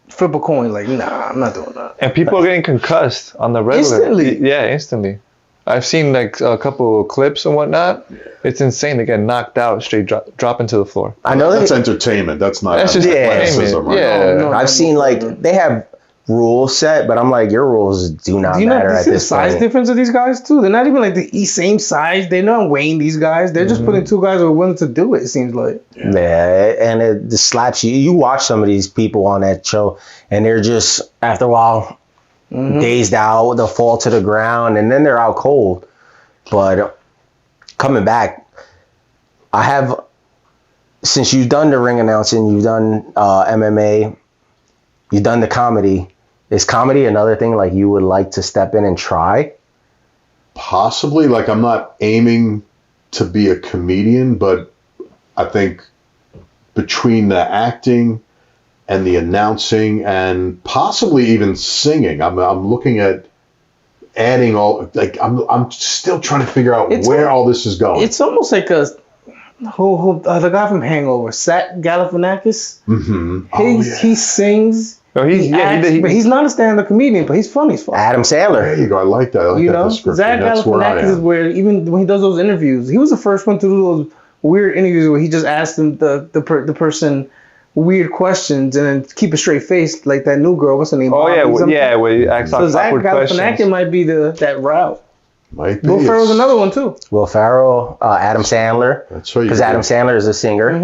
Speaker 4: flip a coin. Like, nah, I'm not doing that.
Speaker 2: And people are getting concussed on the regular.
Speaker 4: Instantly.
Speaker 2: Yeah, instantly. I've seen like a couple of clips and whatnot. It's insane. They get knocked out, straight drop into the floor.
Speaker 1: I know
Speaker 3: that's entertainment. That's not.
Speaker 2: That's just
Speaker 3: athleticism, right?
Speaker 2: Yeah,
Speaker 4: No,
Speaker 1: I've seen they have rules set, but I'm like, your rules do not matter at this
Speaker 4: size
Speaker 1: point.
Speaker 4: difference of these guys too. They're not even like the same size. They're not weighing these guys. They're just putting two guys who are willing to do it. It seems like.
Speaker 1: Yeah, and it just slaps you. You watch some of these people on that show, and they're just after a while dazed out. They'll fall to the ground, and then they're out cold. But coming back, I have, since you've done the ring announcing, you've done MMA, you've done the comedy. Is comedy another thing like you would like to step in and try?
Speaker 3: Possibly. Like, I'm not aiming to be a comedian, but I think between the acting and the announcing and possibly even singing, I'm looking at adding all, like, I'm still trying to figure out where all this is going.
Speaker 4: It's almost like the guy from Hangover, Zach Galifianakis. He sings.
Speaker 2: Oh,
Speaker 4: he acts, but he's not a stand-up comedian, but he's funny as fuck.
Speaker 1: Adam Sandler.
Speaker 3: There you go. I like that. I like that description.
Speaker 4: Zach Galifianakis is where, even when he does those interviews, he was the first one to do those weird interviews where he just asked them the person weird questions and then keep a straight face, like that new girl. What's her name?
Speaker 2: Oh yeah, where he asks
Speaker 4: so Zach
Speaker 2: awkward questions.
Speaker 4: Galifianakis might be that route.
Speaker 3: Might be.
Speaker 4: Will Ferrell's another one too.
Speaker 1: Will Ferrell, Adam Sandler.
Speaker 3: That's right.
Speaker 1: Because Adam Sandler is a singer.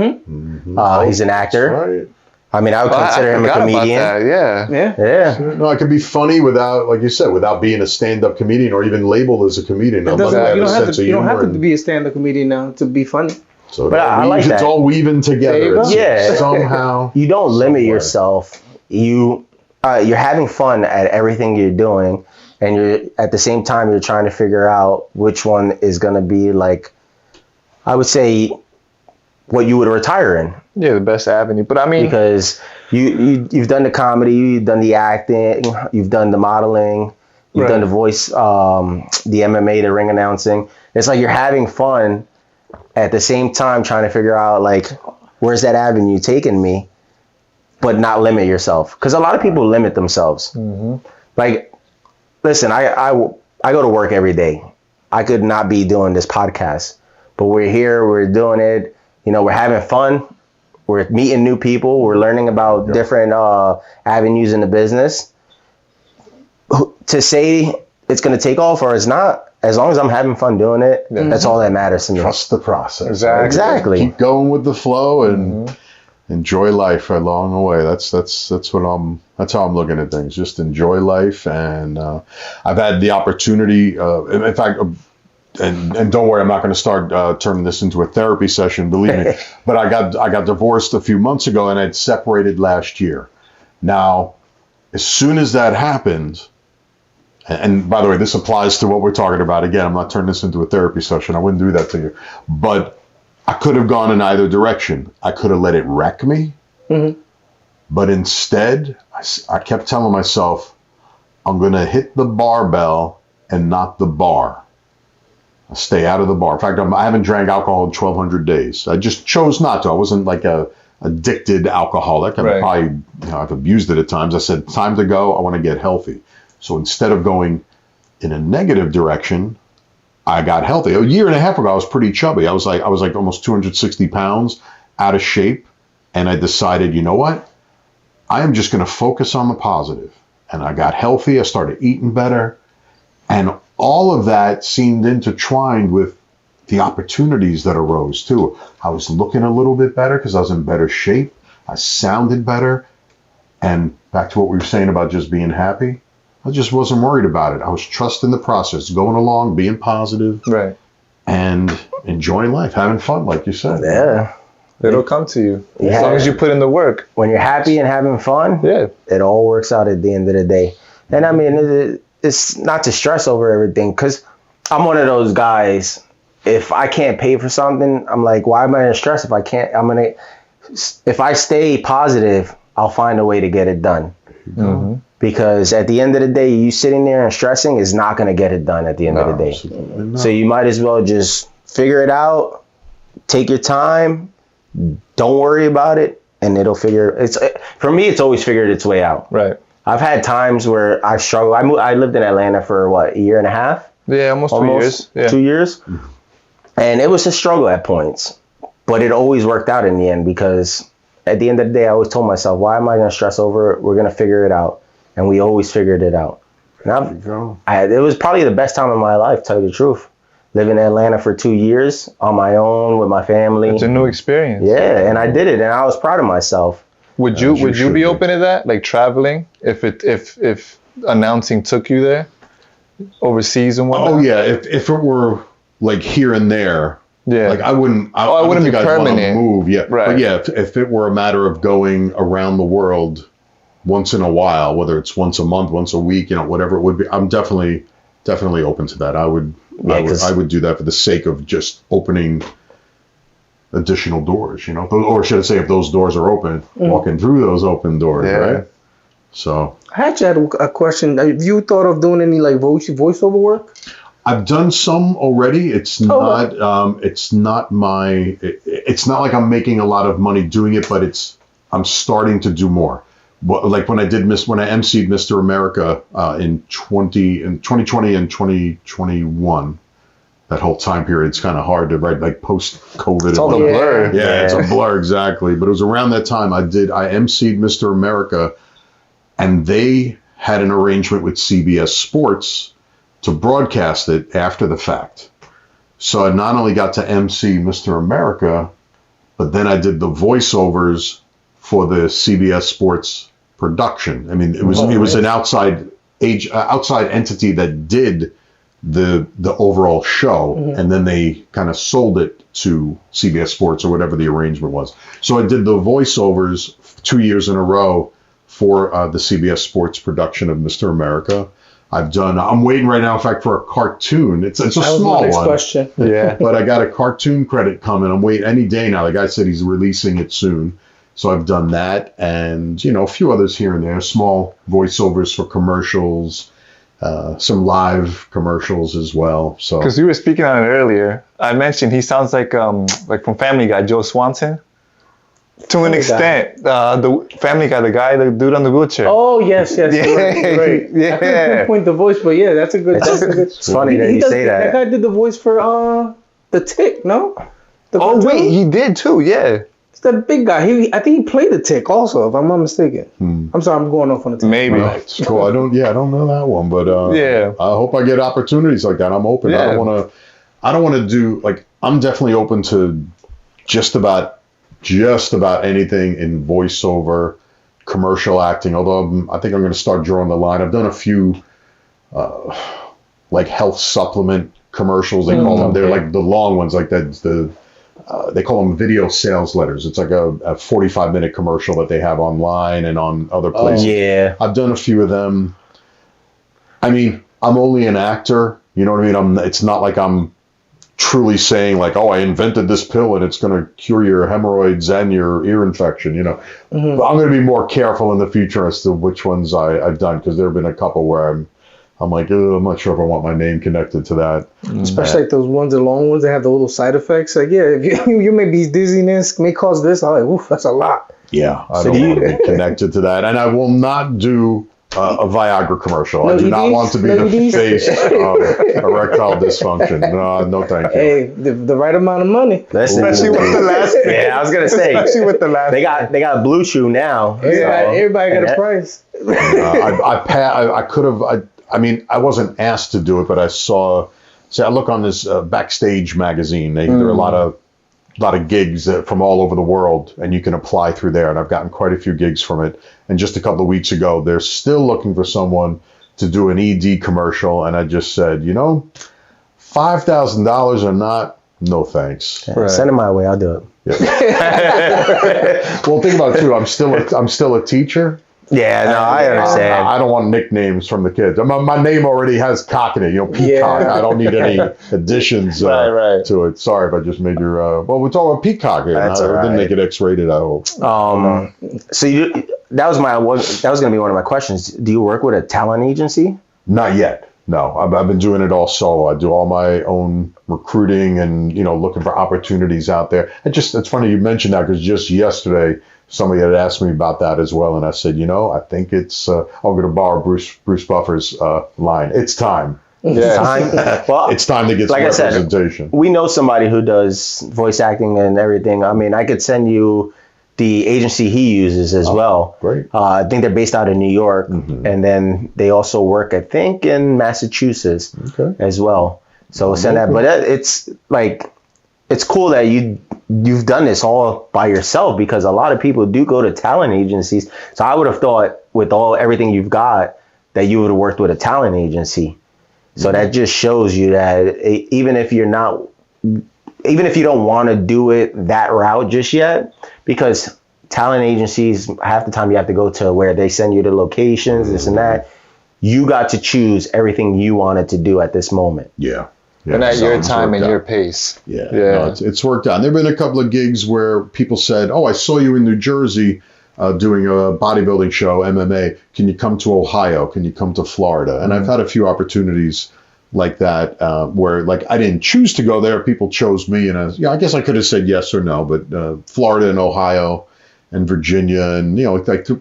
Speaker 1: He's an actor.
Speaker 3: That's right.
Speaker 1: I mean, I would consider him a comedian.
Speaker 2: Yeah.
Speaker 3: No, it can be funny without, like you said, without being a stand-up comedian or even labeled as a comedian.
Speaker 4: You don't have to be a stand-up comedian now to be funny.
Speaker 3: So
Speaker 1: but I like that.
Speaker 3: It's all weaving together. Somehow.
Speaker 1: You don't limit yourself. You're having fun at everything you're doing, and you're at the same time you're trying to figure out which one is going to be, like, I would say, what you would retire in.
Speaker 2: Yeah, the best avenue. But I mean,
Speaker 1: because you've done the comedy, you've done the acting, you've done the modeling, you've done the voice, the MMA, the ring announcing. It's like you're having fun at the same time trying to figure out, like, where's that avenue taking me, but not limit yourself. Because a lot of people limit themselves. Like, listen, I go to work every day. I could not be doing this podcast, but we're here, we're doing it. You know, we're having fun. We're meeting new people. We're learning about different avenues in the business. To say it's going to take off or it's not, as long as I'm having fun doing it, that's all that matters to me.
Speaker 3: Trust the process.
Speaker 1: Exactly.
Speaker 3: Keep going with the flow and enjoy life along the way. That's how I'm looking at things. Just enjoy life, and I've had the opportunity. In fact, and don't worry, I'm not going to start turning this into a therapy session. Believe me. But I got divorced a few months ago, and I'd separated last year. Now, as soon as that happened. And by the way, this applies to what we're talking about. Again, I'm not turning this into a therapy session. I wouldn't do that to you. But I could have gone in either direction. I could have let it wreck me. But instead, I kept telling myself, I'm going to hit the barbell and not the bar. I stay out of the bar. In fact, I haven't drank alcohol in 1,200 days. I just chose not to. I wasn't like a addicted alcoholic. I've abused it at times. I said, time to go. I want to get healthy. So instead of going in a negative direction, I got healthy. A year and a half ago, I was pretty chubby. I was like almost 260 pounds, out of shape. And I decided, you know what? I am just going to focus on the positive. And I got healthy. I started eating better. And all of that seemed intertwined with the opportunities that arose too. I was looking a little bit better because I was in better shape. I sounded better. And back to what we were saying about just being happy. I just wasn't worried about it. I was trusting the process, going along, being positive,
Speaker 2: Right.
Speaker 3: and enjoying life, having fun, like you said.
Speaker 1: Yeah.
Speaker 2: It'll come to you
Speaker 1: Yeah.
Speaker 2: as long as you put in the work.
Speaker 1: When you're happy and having fun,
Speaker 2: Yeah.
Speaker 1: it all works out at the end of the day. And I mean, it's not to stress over everything, because I'm one of those guys. If I can't pay for something, I'm like, why am I gonna stress if I can't? If I stay positive, I'll find a way to get it done. Because at the end of the day, you sitting there and stressing is not going to get it done at the end of the day. So you might as well just figure it out, take your time, don't worry about it, and it'll for me, it's always figured its way out.
Speaker 2: Right.
Speaker 1: I've had times where I struggle. I lived in Atlanta for a year and a half?
Speaker 2: Yeah, almost 2 years. Yeah.
Speaker 1: 2 years. And it was a struggle at points, but it always worked out in the end, because at the end of the day, I always told myself, why am I going to stress over it? We're going to figure it out. And we always figured it out. And it was probably the best time of my life, to tell you the truth. Living in Atlanta for 2 years on my own with my family.
Speaker 2: It's a new experience.
Speaker 1: Yeah, and I did it, and I was proud of myself.
Speaker 2: Would you be open to that? Like traveling, if announcing took you there, overseas and whatnot?
Speaker 3: Oh yeah, if it were like here and there,
Speaker 2: Yeah.
Speaker 3: like I wouldn't. I
Speaker 2: wouldn't
Speaker 3: think
Speaker 2: be
Speaker 3: I'd want to
Speaker 2: permanent.
Speaker 3: move. Yeah,
Speaker 2: Right.
Speaker 3: But yeah, if it were a matter of going around the world once in a while, whether it's once a month, once a week, whatever it would be, I'm definitely open to that. I would do that for the sake of just opening additional doors, or should I say, if those doors are open, walking through those open doors, right? So
Speaker 4: I actually had a question. Have you thought of doing any like voiceover work?
Speaker 3: I've done some already. It's not. It's not my. It's not like I'm making a lot of money doing it, but I'm starting to do more. Like when I emceed Mr. America in 2020 and 2021. That whole time period, it's kind of hard to write, like post-COVID.
Speaker 2: It's all a blur.
Speaker 3: Yeah, it's a blur, exactly. But it was around that time I emceed Mr. America, and they had an arrangement with CBS Sports to broadcast it after the fact. So I not only got to MC Mr. America, but then I did the voiceovers for the CBS Sports production. I mean, it was an outside entity that did the overall show, and then they kind of sold it to CBS Sports or whatever the arrangement was. So I did the voiceovers 2 years in a row for the CBS Sports production of Mr. America. I'm waiting right now, in fact, for a cartoon. It's a small one.
Speaker 4: Question.
Speaker 2: Yeah.
Speaker 3: But I got a cartoon credit coming. I'm waiting any day now. The guy said he's releasing it soon. So I've done that, and a few others here and there, small voiceovers for commercials, some live commercials as well. So
Speaker 2: Because you were speaking on it earlier, I mentioned he sounds like from Family Guy, Joe Swanson. To an extent, the Family Guy, the dude on the wheelchair.
Speaker 4: Oh yes, you're right.
Speaker 2: Yeah.
Speaker 4: I couldn't pinpoint the voice, but yeah, that's a good.
Speaker 1: It's funny that you say that.
Speaker 4: That guy did the voice for the Tick, no?
Speaker 2: He did too. Yeah.
Speaker 4: It's that big guy. I think he played the Tick also, if I'm not mistaken. I'm sorry, I'm going off on the Tick.
Speaker 2: Maybe.
Speaker 3: It's cool. I don't know that one, but
Speaker 2: Yeah.
Speaker 3: I hope I get opportunities like that. I'm open.
Speaker 2: Yeah.
Speaker 3: I don't want to do like, I'm definitely open to just about anything in voiceover, commercial acting. Although I think I'm going to start drawing the line. I've done a few like health supplement commercials. They call them. They're like the long ones, like that. They call them video sales letters. It's like a 45-minute commercial that they have online and on other places.
Speaker 1: Yeah.
Speaker 3: I've done a few of them. I mean, I'm only an actor. You know what I mean? It's not like I'm truly saying like, oh, I invented this pill and it's going to cure your hemorrhoids and your ear infection, you know. But I'm going to be more careful in the future as to which ones I've done, because there have been a couple where I'm like, I'm not sure if I want my name connected to that.
Speaker 4: Especially like those ones, the long ones that have the little side effects. Like, yeah, if you may be dizziness, may cause this. I'm like, oof, that's a lot.
Speaker 3: Yeah, I don't want to be connected to that. And I will not do a Viagra commercial. I do not want to be the face of erectile dysfunction. No, thank you.
Speaker 4: Hey, the right amount of money.
Speaker 2: Especially with the last.
Speaker 1: Yeah, I was gonna say.
Speaker 2: Especially with the last.
Speaker 1: They got Blue Chew now.
Speaker 4: Everybody got a price.
Speaker 3: I could have. I mean, I wasn't asked to do it, but I saw. See, I look on this Backstage magazine. There are a lot of gigs from all over the world, and you can apply through there. And I've gotten quite a few gigs from it. And just a couple of weeks ago, they're still looking for someone to do an ED commercial. And I just said, $5,000 or not, no thanks.
Speaker 1: Yeah, send it my way. I'll do it.
Speaker 3: Yeah. Well, think about it too. I'm still a teacher.
Speaker 1: Yeah, no, I understand.
Speaker 3: I don't want nicknames from the kids. My name already has cock in it, Peacock.
Speaker 4: Yeah.
Speaker 3: I don't need any additions
Speaker 1: Right.
Speaker 3: to it. Sorry if I just made your. Well, we're talking about Peacock here.
Speaker 1: That's
Speaker 3: I
Speaker 1: all right.
Speaker 3: didn't make it X-rated, I hope.
Speaker 1: So that was going to be one of my questions. Do you work with a talent agency?
Speaker 3: Not yet. No, I've been doing it all solo. I do all my own recruiting and looking for opportunities out there. It's funny you mentioned that, because just yesterday somebody had asked me about that as well, and I said, I think it's. I'm going to borrow Bruce Buffer's line. It's time.
Speaker 1: Yeah. Well,
Speaker 3: it's time to get some representation.
Speaker 1: I said, we know somebody who does voice acting and everything. I mean, I could send you the agency he uses as well.
Speaker 3: Great.
Speaker 1: I think they're based out of New York, and then they also work, I think, in Massachusetts as well. So we'll send that. But it's cool that you've done this all by yourself, because a lot of people do go to talent agencies. So I would have thought with everything you've got that you would have worked with a talent agency. So that just shows you that even if you don't want to do it that route just yet, because talent agencies, half the time you have to go to where they send you the locations, this and that. You got to choose everything you wanted to do at this moment.
Speaker 3: Yeah.
Speaker 2: And at your time and your pace.
Speaker 3: Yeah. No, it's worked out. There have been a couple of gigs where people said, "Oh, I saw you in New Jersey doing a bodybuilding show, MMA. Can you come to Ohio? Can you come to Florida?" And I've had a few opportunities like that where I didn't choose to go there. People chose me, and I guess I could have said yes or no. But Florida and Ohio and Virginia, and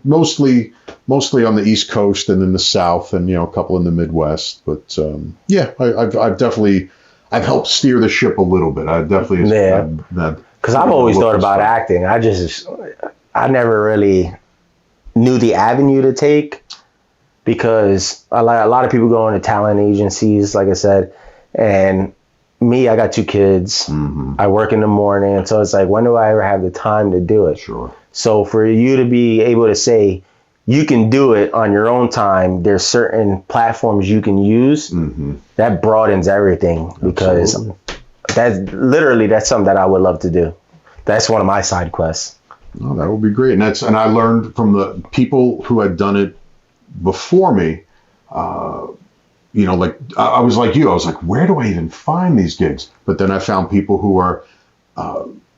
Speaker 3: mostly on the East Coast and in the South, and a couple in the Midwest. But I've helped steer the ship a little bit. I definitely
Speaker 1: because I've always thought about acting. I never really knew the avenue to take, because a lot of people go into talent agencies, like I said, and me, I got 2 kids. I work in the morning, and so it's like, when do I ever have the time to do it?
Speaker 3: Sure.
Speaker 1: So for you to be able to say you can do it on your own time, there's certain platforms you can use, that broadens everything, because that's something that I would love to do. That's one of my side quests.
Speaker 3: Oh, that would be great. And I learned from the people who had done it before me. I was like you. I was like, where do I even find these gigs? But then I found people who are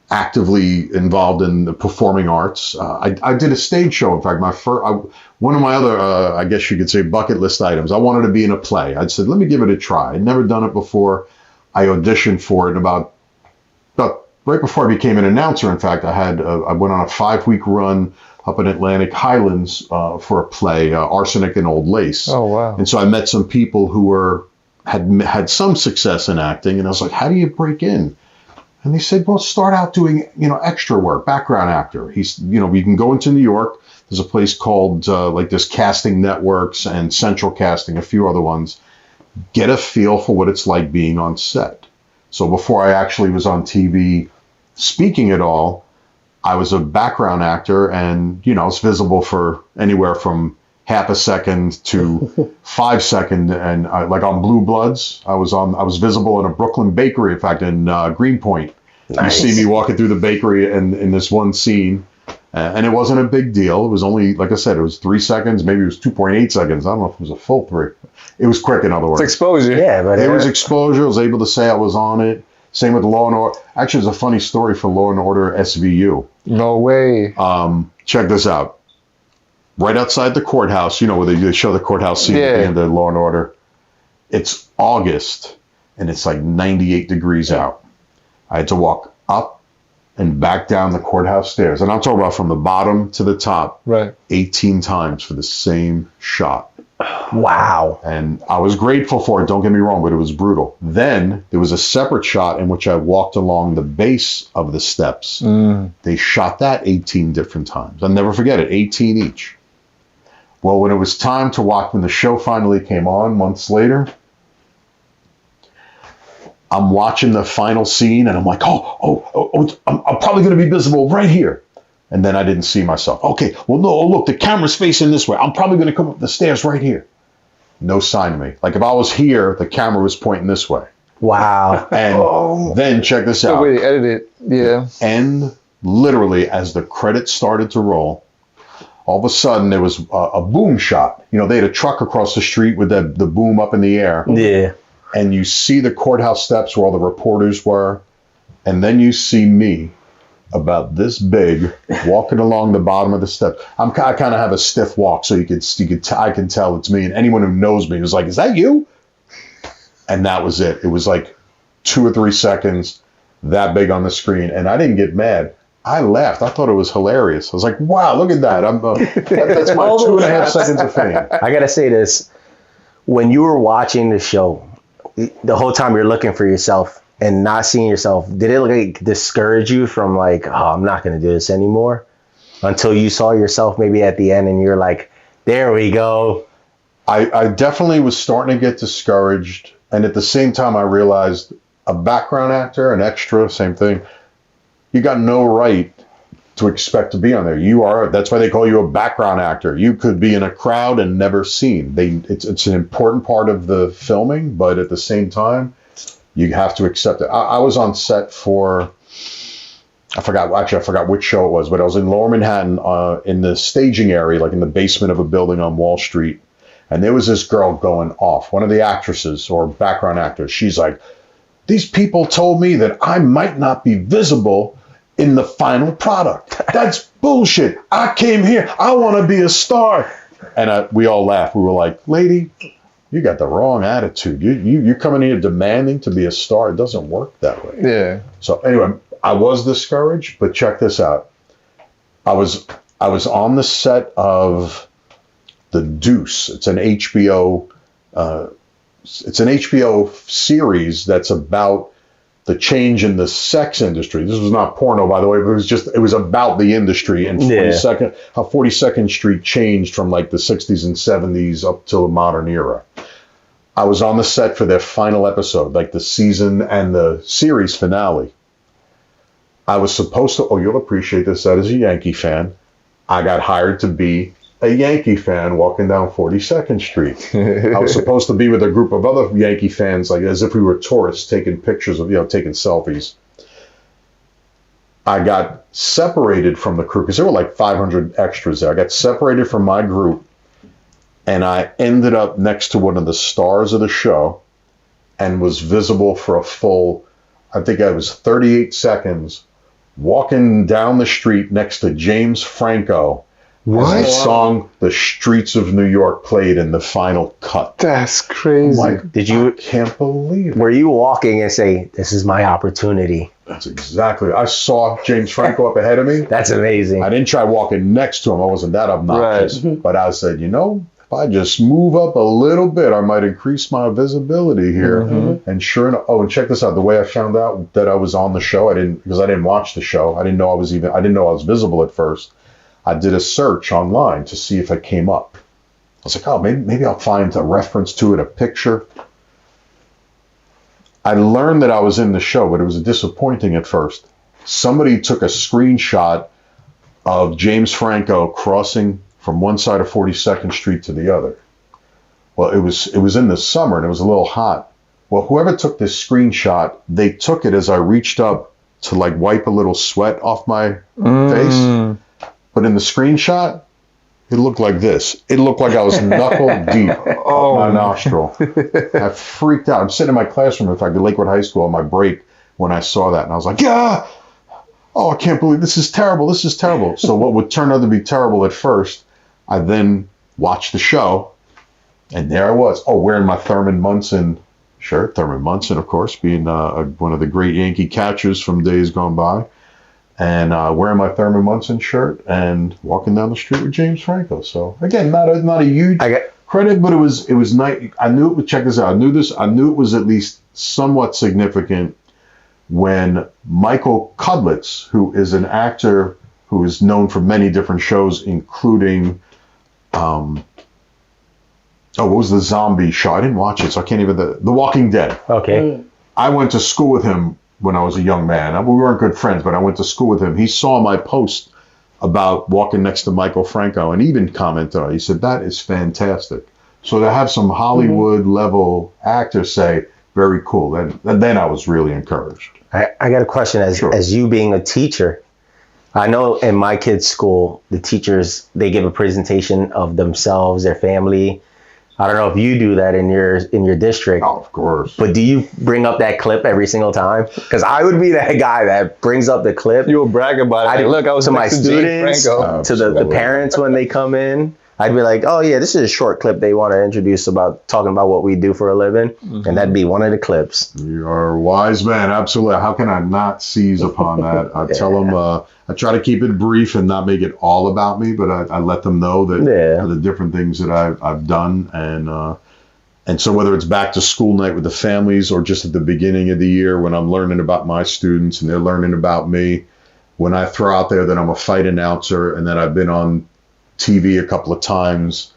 Speaker 3: actively involved in the performing arts. I did a stage show. In fact, one of my other, I guess you could say, bucket list items, I wanted to be in a play. I said, let me give it a try. I'd never done it before. I auditioned for it about right before I became an announcer. In fact, I went on a 5-week run up in Atlantic Highlands for a play, Arsenic and Old Lace.
Speaker 2: Oh, wow.
Speaker 3: And so I met some people who had some success in acting, and I was like, how do you break in? And they said, well, start out doing, extra work, background actor. We can go into New York. There's a place called, there's Casting Networks and Central Casting, a few other ones. Get a feel for what it's like being on set. So before I actually was on TV speaking at all, I was a background actor, and, it's visible for anywhere from half a second to 5 seconds. And like on Blue Bloods, I was visible in a Brooklyn bakery, in fact, in Greenpoint.
Speaker 1: Nice.
Speaker 3: You see me walking through the bakery in this one scene, and it wasn't a big deal. It was only, like I said, it was 3 seconds, maybe it was 2.8 seconds. I don't know if it was a full 3. It was quick, in other words.
Speaker 2: It's exposure.
Speaker 1: Yeah, but
Speaker 3: It was exposure. I was able to say I was on it. Same with Law and Order. Actually, there's a funny story for Law and Order SVU.
Speaker 2: No way.
Speaker 3: Check this out. Right outside the courthouse, where they show the courthouse scene at the end of Law and Order. It's August, and it's like 98 degrees out. I had to walk up and back down the courthouse stairs. And I'm talking about from the bottom to the top,
Speaker 2: Right.
Speaker 3: 18 times for the same shot.
Speaker 1: wow.
Speaker 3: And I was grateful for it, don't get me wrong, but it was brutal. Then there was a separate shot in which I walked along the base of the steps. They shot that 18 different times. I'll never forget it, 18 each. Well, when it was time to walk, when the show finally came on months later, I'm watching the final scene and I'm like, I'm probably going to be visible right here. And then I didn't see myself. Okay, well, no, look, the camera's facing this way. I'm probably going to come up the stairs right here. No sign of me. Like if I was here, the camera was pointing this way.
Speaker 1: Wow.
Speaker 3: And then check this
Speaker 2: The
Speaker 3: out.
Speaker 2: way they edit it. Yeah.
Speaker 3: And literally, as the credits started to roll, all of a sudden there was a boom shot. They had a truck across the street with the boom up in the air.
Speaker 1: Yeah.
Speaker 3: And you see the courthouse steps where all the reporters were. And then you see me about this big walking along the bottom of the steps. I kind of have a stiff walk, so I can tell it's me. And anyone who knows me was like, is that you? And that was it. It was like 2 or 3 seconds, that big on the screen. And I didn't get mad. I laughed. I thought it was hilarious. I was like, wow, look at that. That's my 2.5 seconds of fame.
Speaker 1: I gotta say this. When you were watching the show, the whole time you're looking for yourself and not seeing yourself, did it discourage you from I'm not gonna do this anymore? Until you saw yourself maybe at the end and you're like, there we go.
Speaker 3: I definitely was starting to get discouraged. And at the same time, I realized a background actor, an extra, same thing. You got no right to expect to be on there. That's why they call you a background actor. You could be in a crowd and never seen. It's an important part of the filming, but at the same time, you have to accept it. I was on set for, I forgot which show it was, but I was in Lower Manhattan in the staging area, like in the basement of a building on Wall Street. And there was this girl going off, one of the actresses or background actors. She's like, these people told me that I might not be visible in the final product. That's bullshit. I came here. I want to be a star. And we all laughed. We were like, lady, you got the wrong attitude. You're coming here demanding to be a star. It doesn't work that way.
Speaker 2: Yeah.
Speaker 3: So anyway, I was discouraged, but check this out. I was on the set of The Deuce. It's an HBO series that's about the change in the sex industry. This was not porno, by the way, but it was about the industry and how 42nd Street changed from like the 60s and 70s up to the modern era. I was on the set for their final episode, like the season and the series finale. I was supposed to, you'll appreciate this, that as a Yankee fan, I got hired to be a Yankee fan walking down 42nd Street. I was supposed to be with a group of other Yankee fans, like as if we were tourists taking pictures of, taking selfies. I got separated from the crew because there were like 500 extras there. I got separated from my group and I ended up next to one of the stars of the show and was visible for a full, I think I was 38 seconds walking down the street next to James Franco.
Speaker 2: What?
Speaker 3: The song "The Streets of New York" played in the final cut.
Speaker 2: That's crazy.
Speaker 3: Like, I can't believe it.
Speaker 1: Were you walking and say, this is my opportunity?
Speaker 3: That's exactly. I saw James Franco up ahead of me.
Speaker 1: That's amazing.
Speaker 3: I didn't try walking next to him. I wasn't that obnoxious.
Speaker 2: Right.
Speaker 3: But I said, if I just move up a little bit, I might increase my visibility here. And sure enough, oh, and check this out. The way I found out that I was on the show, because I didn't watch the show. I didn't know I was visible at first. I did a search online to see if it came up. I was like, oh, maybe I'll find a reference to it, a picture. I learned that I was in the show, but it was disappointing at first. Somebody took a screenshot of James Franco crossing from one side of 42nd Street to the other. Well, it was in the summer and it was a little hot. Well, whoever took this screenshot, they took it as I reached up to like wipe a little sweat off my face. But in the screenshot, it looked like this. It looked like I was knuckle deep up my nostril. I freaked out. I'm sitting in my classroom, in fact, at Lakewood High School on my break when I saw that. And I was like, yeah! Oh, I can't believe this is terrible. This is terrible. So what would turn out to be terrible at first, I then watched the show, and there I was. Oh, wearing my Thurman Munson shirt. Thurman Munson, of course, being one of the great Yankee catchers from days gone by. And wearing my Thurman Munson shirt and walking down the street with James Franco. So again, not a huge credit, but it was nice. I knew it would. Check this out. I knew it was at least somewhat significant when Michael Cudlitz, who is an actor who is known for many different shows, including what was the zombie show? I didn't watch it, so I can't even. The Walking Dead.
Speaker 1: Okay.
Speaker 3: I went to school with him when I was a young man. We weren't good friends, but I went to school with him. He saw my post about walking next to Michael Franco and even commented on it. He said, that is fantastic. So to have some Hollywood level actors say, very cool, then I was really encouraged.
Speaker 1: I got a question as you being a teacher. I know in my kids' school, the teachers, they give a presentation of themselves, their family. I don't know if you do that in your district.
Speaker 3: Oh, of course.
Speaker 1: But do you bring up that clip every single time? Because I would be that guy that brings up the clip.
Speaker 2: You'll brag about it. Like, look, I was
Speaker 1: to my
Speaker 2: next to
Speaker 1: students,
Speaker 2: James Franco.
Speaker 1: to the parents when they come in. I'd be like, oh yeah, this is a short clip they want to introduce about talking about what we do for a living. And that'd be one of the clips.
Speaker 3: You are a wise man, absolutely. How can I not seize upon that? I tell them, I try to keep it brief and not make it all about me, but I let them know that the different things that I've done. And so whether it's back to school night with the families or just at the beginning of the year when I'm learning about my students and they're learning about me, when I throw out there that I'm a fight announcer and that I've been on TV a couple of times,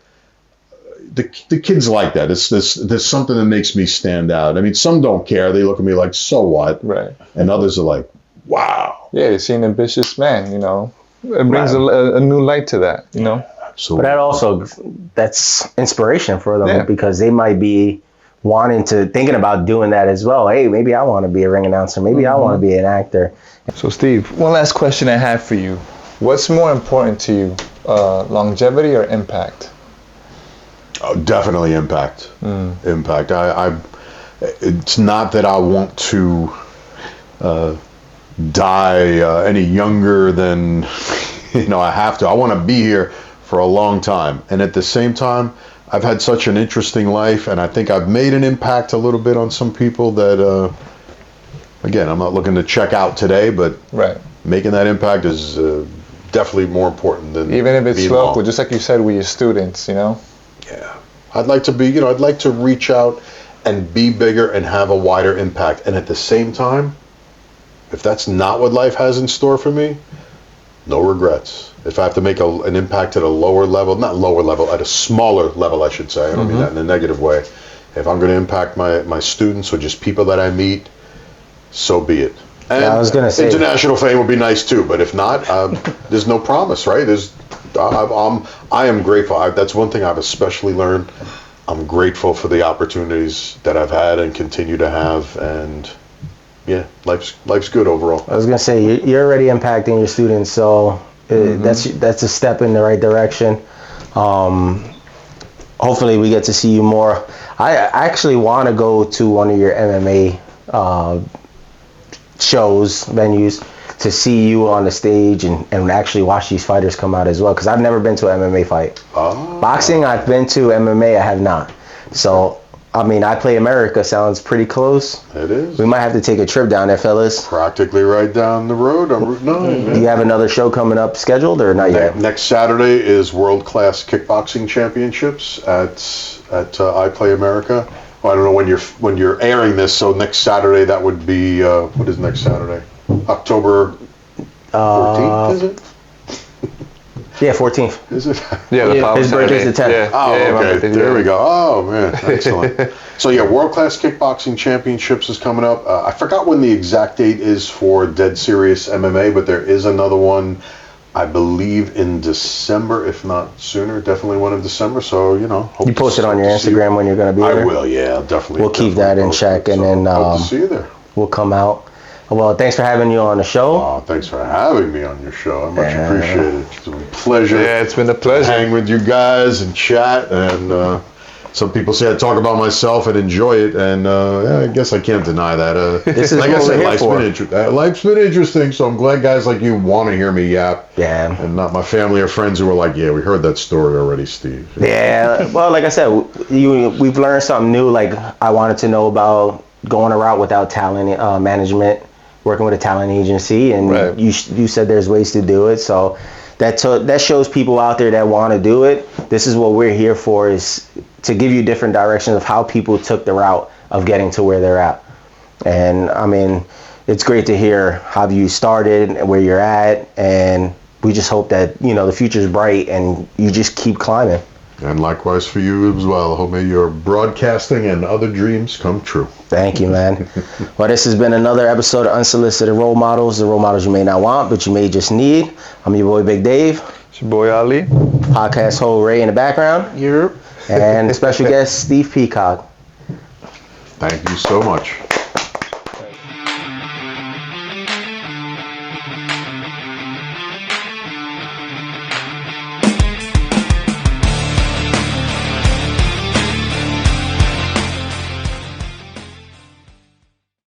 Speaker 3: the kids like that. There's something that makes me stand out. I mean, some don't care. They look at me like, so what? Right. And others are like, wow.
Speaker 2: Yeah, they see an ambitious man, you know. It brings a new light to that, you know.
Speaker 3: Absolutely.
Speaker 1: But that also, that's inspiration for them because they might be thinking about doing that as well. Hey, maybe I want to be a ring announcer. Maybe I want to be an actor.
Speaker 2: So Steve, one last question I have for you. What's more important to you, longevity or impact?
Speaker 3: Oh, definitely impact. Impact. It's not that I want to die any younger than I have to. I want to be here for a long time, and at the same time, I've had such an interesting life, and I think I've made an impact a little bit on some people that, again, I'm not looking to check out today, but making that impact is definitely more important than
Speaker 2: even if it's local, just like you said with your students, you know.
Speaker 3: Yeah, I'd like to be, I'd like to reach out and be bigger and have a wider impact, and at the same time, if that's not what life has in store for me, no regrets. If I have to make an impact at a lower level, not lower level, at a smaller level, I should say. I don't mean that in a negative way. If I'm going to impact my students or just people that I meet, so be it. And
Speaker 1: I was going to say,
Speaker 3: international fame would be nice too, but if not, there's no promise, right? I am grateful. That's one thing I've especially learned. I'm grateful for the opportunities that I've had and continue to have, and yeah, life's good overall.
Speaker 1: I was going to say, you're already impacting your students, so that's a step in the right direction. Hopefully we get to see you more. I actually want to go to one of your MMA shows, venues, to see you on the stage and actually watch these fighters come out as well, because I've never been to an MMA fight. Boxing I've been to, MMA I have not. So I mean, I Play America sounds pretty close.
Speaker 3: It is.
Speaker 1: We might have to take a trip down there, fellas.
Speaker 3: Practically right down the road on Route 9, man.
Speaker 1: Do you have another show coming up scheduled or not yet?
Speaker 3: Next Saturday is World Class Kickboxing Championships at I Play America. Well, I don't know when you're airing this, so next Saturday that would be what is next Saturday? October 14th, is it?
Speaker 1: Yeah, 14th.
Speaker 3: Is it?
Speaker 2: Yeah, the following
Speaker 1: His birthday's the
Speaker 2: Saturday.
Speaker 1: 10th.
Speaker 3: Oh,
Speaker 2: Yeah, my
Speaker 3: okay.
Speaker 2: birthday's
Speaker 3: There we
Speaker 2: the
Speaker 3: go. Oh, man. Excellent. So, yeah, World Class Kickboxing Championships is coming up. I forgot when the exact date is for Dead Serious MMA, but there is another one, I believe, in December, if not sooner. Definitely one in December. So, hope
Speaker 1: You post it on your Instagram when you're going to be there?
Speaker 3: I will, yeah. Definitely.
Speaker 1: We'll keep that in
Speaker 3: post
Speaker 1: check,
Speaker 3: it.
Speaker 1: and
Speaker 3: So,
Speaker 1: then
Speaker 3: hope to see you there.
Speaker 1: we'll come out. Well, thanks for having you on the show.
Speaker 3: Oh, thanks for having me on your show. I much appreciate it. It's been a pleasure.
Speaker 2: Yeah, it's been a
Speaker 3: to
Speaker 2: pleasure.
Speaker 3: hang with you guys and chat. And some people say I talk about myself and enjoy it, and I guess I can't deny that.
Speaker 1: This is
Speaker 3: like
Speaker 1: what
Speaker 3: I said,
Speaker 1: we're here for.
Speaker 3: life's been interesting. So I'm glad guys like you want to hear me yap,
Speaker 1: Yeah.
Speaker 3: and not my family or friends who are like, "Yeah, we heard that story already, Steve."
Speaker 1: Yeah. Well, like I said, we've learned something new. Like, I wanted to know about going a route without talent management, working with a talent agency, and
Speaker 2: Right.
Speaker 1: you said there's ways to do it. So that shows people out there that want to do it. This is what we're here for, is to give you different directions of how people took the route of getting to where they're at. And I mean, it's great to hear how you started and where you're at, and we just hope that the future's bright and you just keep climbing.
Speaker 3: And likewise for you as well. Hope may your broadcasting and other dreams come true.
Speaker 1: Thank you, man. Well, this has been another episode of Unsolicited Role Models, the role models you may not want, but you may just need. I'm your boy, Big Dave.
Speaker 2: It's your boy Ali.
Speaker 1: Podcast host Ray in the background.
Speaker 4: Europe.
Speaker 1: And special guest Steve Peacock.
Speaker 3: Thank you so much.